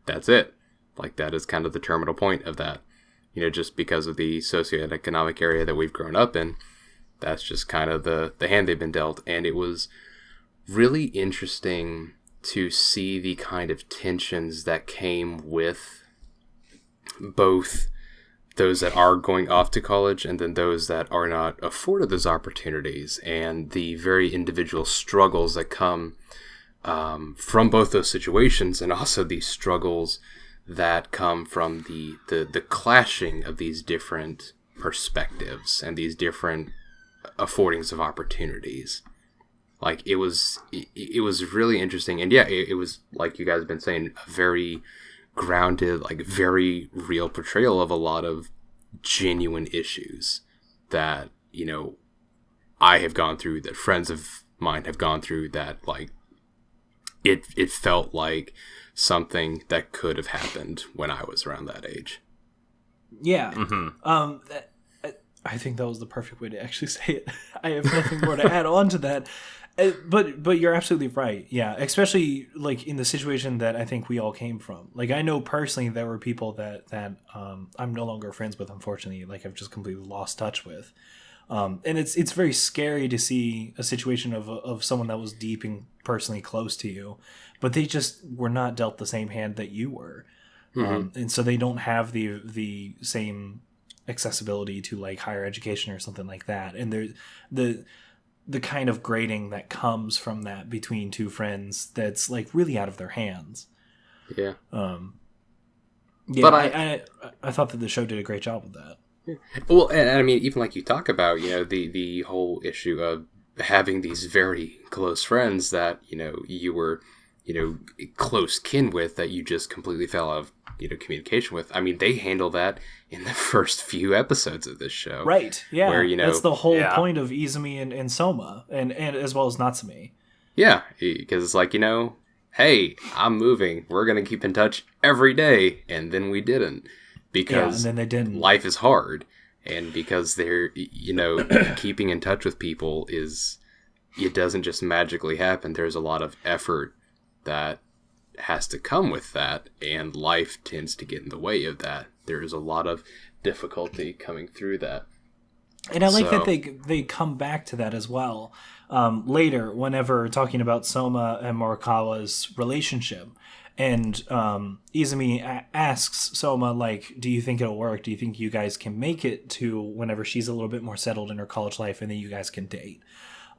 that's it. Like, that is kind of the terminal point of that. Just because of the socioeconomic area that we've grown up in, that's just kind of the hand they've been dealt. And it was really interesting to see the kind of tensions that came with both those that are going off to college and then those that are not afforded those opportunities, and the very individual struggles that come from both those situations, and also the struggles that come from the clashing of these different perspectives and these different affordings of opportunities. Like, it was really interesting. And it was, like you guys have been saying, a very grounded, like, very real portrayal of a lot of genuine issues that, I have gone through, that friends of mine have gone through, that, like, it felt like something that could have happened when I was around that age. Yeah. Mm-hmm. I think that was the perfect way to actually say it. I have nothing more to add on to that. But you're absolutely right. Yeah, especially like in the situation that I think we all came from. Like, I know personally there were people that I'm no longer friends with, unfortunately. Like, I've just completely lost touch with. And it's very scary to see a situation of someone that was deep and personally close to you, but they just were not dealt the same hand that you were. Mm-hmm. And so they don't have the same accessibility to, like, higher education or something like that. And the kind of grading that comes from that between two friends that's, like, really out of their hands. Yeah. But I thought that the show did a great job with that. Well, and I mean, even like you talk about, the whole issue of having these very close friends that, you were, close kin with, that you just completely fell out of, communication with. I mean, they handle that in the first few episodes of this show. Right, yeah. Where, that's the whole point of Izumi and Soma, and as well as Natsume. Yeah, because it's like, hey, I'm moving. We're going to keep in touch every day. And then we didn't. Because and then they didn't. Life is hard. And because they're, keeping in touch with people it doesn't just magically happen. There's a lot of effort that has to come with that. And life tends to get in the way of that. There's a lot of difficulty coming through that. And I like that they come back to that as well later, whenever talking about Soma and Morikawa's relationship. And Izumi asks Soma, like, do you think it'll work? Do you think you guys can make it to whenever she's a little bit more settled in her college life and then you guys can date?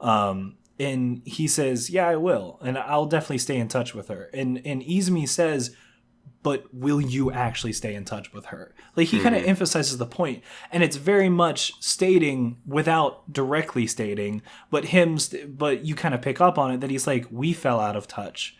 And he says, yeah, I will. And I'll definitely stay in touch with her. And Izumi says, but will you actually stay in touch with her? Like, he kind of emphasizes the point. And it's very much stating without directly stating, but you kind of pick up on it that he's like, we fell out of touch.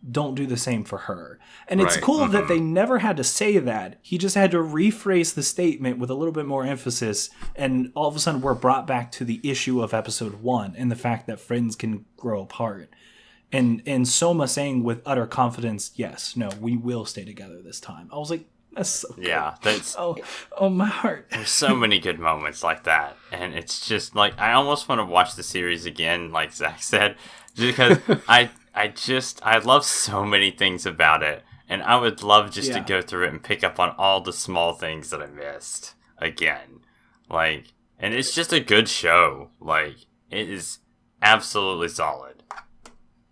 Don't do the same for her. And it's cool that they never had to say that. He just had to rephrase the statement with a little bit more emphasis, and all of a sudden we're brought back to the issue of episode 1 and the fact that friends can grow apart. And Soma saying with utter confidence, yes, no, we will stay together this time. I was like, that's so good. Yeah, that's oh my heart. There's so many good moments like that, and it's just like I almost want to watch the series again, like Zach said, because I love so many things about it, and I would love just to go through it and pick up on all the small things that I missed again. Like, and it's just a good show. Like, it is absolutely solid.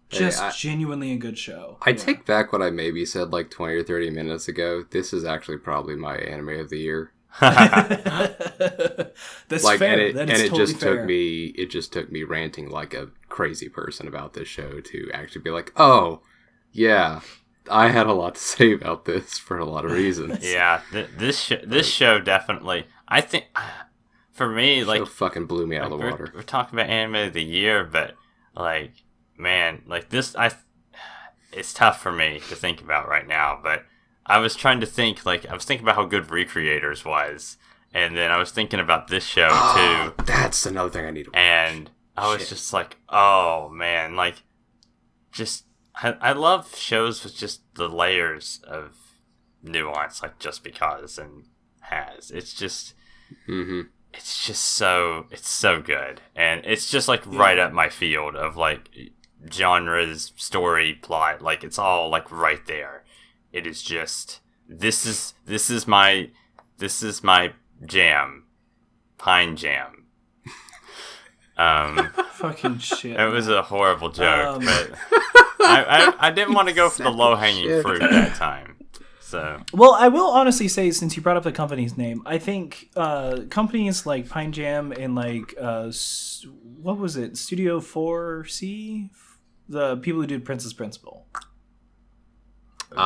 Just genuinely a good show. I take back what I maybe said like 20 or 30 minutes ago. This is actually probably my anime of the year. That's like, fair. and That is it totally just fair. took me ranting like a crazy person about this show to actually be like, oh, yeah, I had a lot to say about this for a lot of reasons. Yeah, this show definitely. I think for me, like, show fucking blew me out of the water. We're talking about anime of the year, but like, man, like this, it's tough for me to think about right now. But I was trying to think, like, I was thinking about how good Recreators was, and then I was thinking about this show too. That's another thing I need to watch. And I was just like, oh man, like, just I love shows with just the layers of nuance, like Just Because and Has. It's just, it's just so good, and it's just like right up my field of like genres, story, plot. Like it's all like right there. It is just this is my jam, Pine Jam. Fucking shit. It was a horrible joke, but I didn't want to go for the low hanging fruit that time. So Well, I will honestly say, since you brought up the company's name, I think companies like Pine Jam and like what was it, Studio 4C, the people who did Princess Principal. 3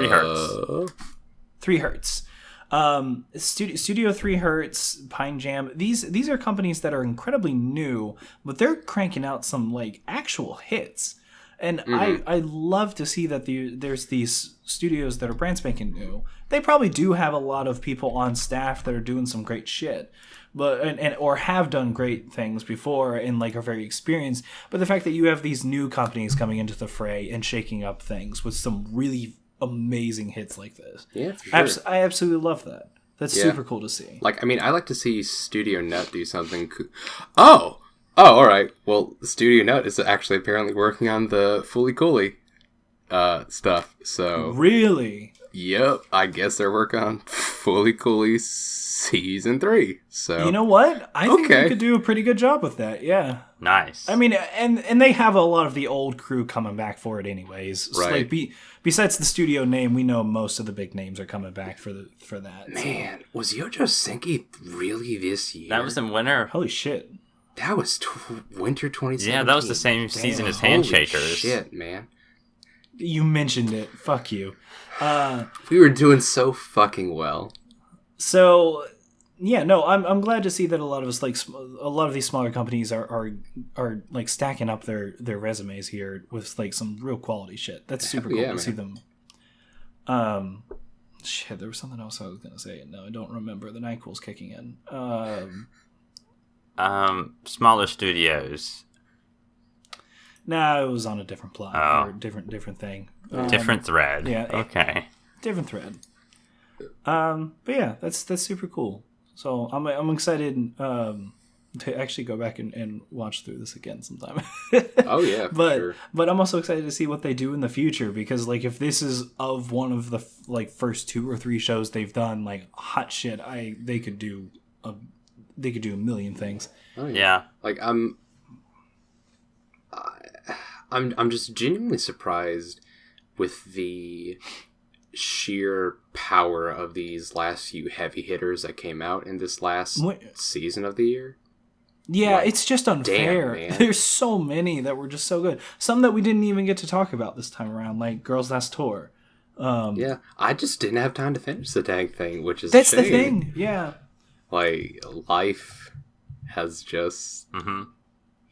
Hertz. 3 Hertz. Studio 3 Hertz, Pine Jam. These are companies that are incredibly new, but they're cranking out some like actual hits. And I love to see that there's these studios that are brand spanking new. They probably do have a lot of people on staff that are doing some great shit, but or have done great things before and like are very experienced. But the fact that you have these new companies coming into the fray and shaking up things with some really amazing hits like this, Yeah, for sure. I absolutely love that. That's super cool to see. Like, I mean, I like to see Studio Nut do something cool. Oh, all right. Well, Studio Nut is actually apparently working on the Fully Cooley stuff. So Really? Yep, I guess they're working on Fully Cooley season 3. So You know what? I think Okay. they could do a pretty good job with that. Yeah. nice. I mean, and they have a lot of the old crew coming back for it anyways. So, Right. like, besides the studio name, we know most of the big names are coming back for that. So- Man, was Yojo Senki really this year? that was in winter. Holy shit. That was winter 2017. Yeah, that was the same season as Holy Handshakers. shit, man. You mentioned it. Fuck you. We were doing so fucking well. So yeah, no, I'm glad to see that a lot of us, like a lot of these smaller companies are like stacking up their resumes here with like some real quality shit. That's super cool to see them. Shit, there was something else I was gonna say. No, I don't remember. The NyQuil's kicking in. Smaller studios. Nah, it was on a different plot or different thing. Different thread. yeah. Okay. Different thread. But yeah, that's super cool. So I'm excited to actually go back and watch through this again sometime. Oh yeah, for sure. But I'm also excited to see what they do in the future, because like if this is of one of the like first 2 or 3 shows they've done, like hot shit, they could do a million things. Oh, Yeah. Like I'm just genuinely surprised with the sheer power of these last few heavy hitters that came out in this last season of the year. Yeah, Like, it's just unfair. damn, man. There's so many that were just so good. Some that we didn't even get to talk about this time around, like Girls Last Tour. Yeah, I just didn't have time to finish the dang thing, which is That's a shame. the thing. Yeah. Like, life has just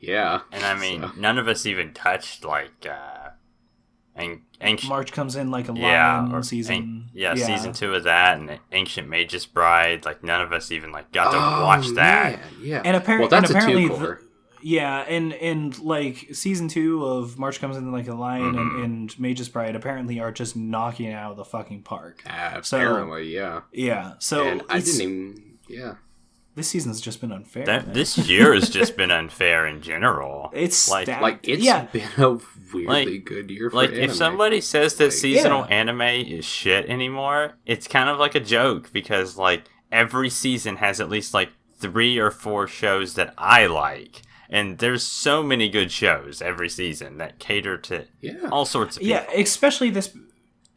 yeah. And I mean, So- none of us even touched like ancient. March comes in like a Yeah, lion or season. season 2 of that, and Ancient Mage's Bride. Like none of us even like got to Oh, watch that. man, yeah. And well, that's apparently, a two-core. yeah, and like season 2 of March comes in like a lion and Mage's Bride apparently are just knocking it out of the fucking park. Apparently, yeah. Yeah, so And I didn't even, yeah. this season's just been unfair. man. This year has just been unfair in general. It's like stacked. Like, it's yeah. been a weirdly good year for like anime. if somebody says that seasonal Yeah. anime is shit anymore, it's kind of like a joke, because like every season has at least like 3 or 4 shows that I like. And there's so many good shows every season that cater to all sorts of people. Yeah, especially this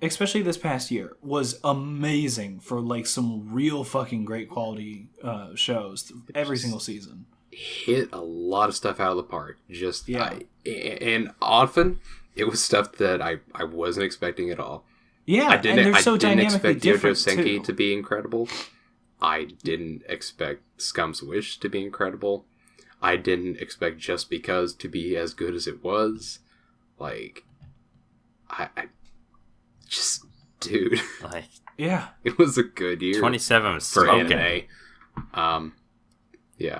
especially this past year, was amazing for like some real fucking great quality shows every single season. Hit a lot of stuff out of the park. Just Yeah. And often it was stuff that I wasn't expecting at all. Yeah, I didn't dynamically expect different Jojo Senki too. to be incredible. I didn't expect Scum's Wish to be incredible. I didn't expect Just Because to be as good as it was. Like, I just, dude, Like, Yeah. it was a good year 27 was for smoking. anime. Yeah,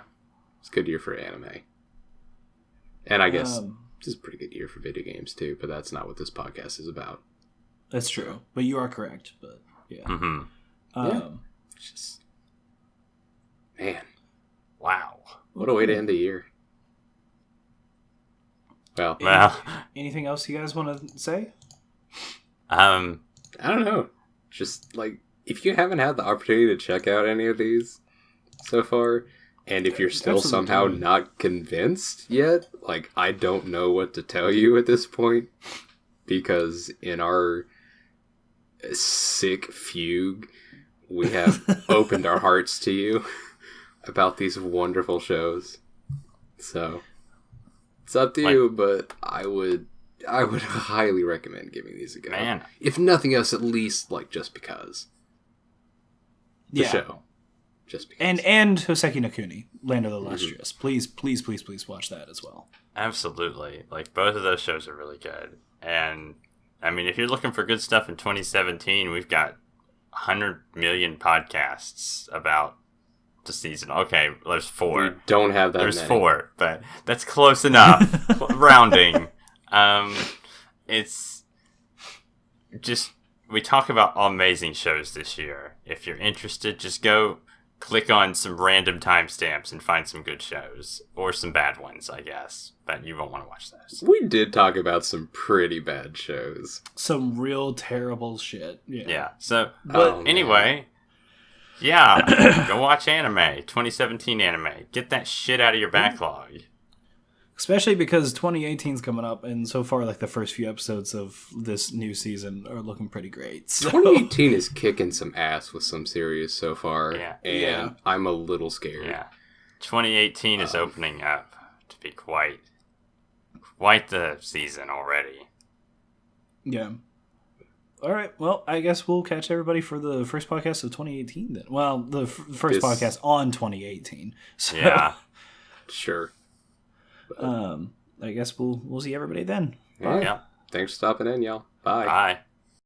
it's a good year for anime. And I guess this is a pretty good year for video games too, but that's not what this podcast is about. That's true, but you are correct. But yeah, Mm-hmm. Just, man, Wow. what a way to end the year. Well, Well, anything else you guys want to say? I don't know. Just like, if you haven't had the opportunity to check out any of these so far, and if you're still Absolutely. somehow not convinced yet, like, I don't know what to tell you at this point, because in our sick fugue, we have opened our hearts to you about these wonderful shows. So, it's up to you, but I would highly recommend giving these a go. Man. If nothing else, at least, like, Just Because. The show. Just Because. And Houseki no Kuni, Land of the Lustrous. Please watch that as well. absolutely. Like, both of those shows are really good. And, I mean, if you're looking for good stuff in 2017, we've got 100 million podcasts about the season. Okay, there's 4. We don't have that There's many. 4, but that's close enough. Rounding. It's just, we talk about amazing shows this year. If you're interested, just go click on some random timestamps and find some good shows. Or some bad ones, I guess. But you won't want to watch those. We did talk about some pretty bad shows. Some real terrible shit. Yeah, so, Oh, man. anyway, yeah, go watch anime. 2017 anime. Get that shit out of your backlog. Especially because 2018's coming up, and so far, like, the first few episodes of this new season are looking pretty great. So. 2018 is kicking some ass with some series so far. Yeah. And Yeah. I'm a little scared. Yeah. 2018 is opening up to be quite the season already. Yeah. All right. Well, I guess we'll catch everybody for the first podcast of 2018 then. Well, the first This- podcast on 2018. So, Yeah. Sure. I guess we'll see everybody then. All right. Yeah. Thanks for stopping in, y'all. Bye. Bye.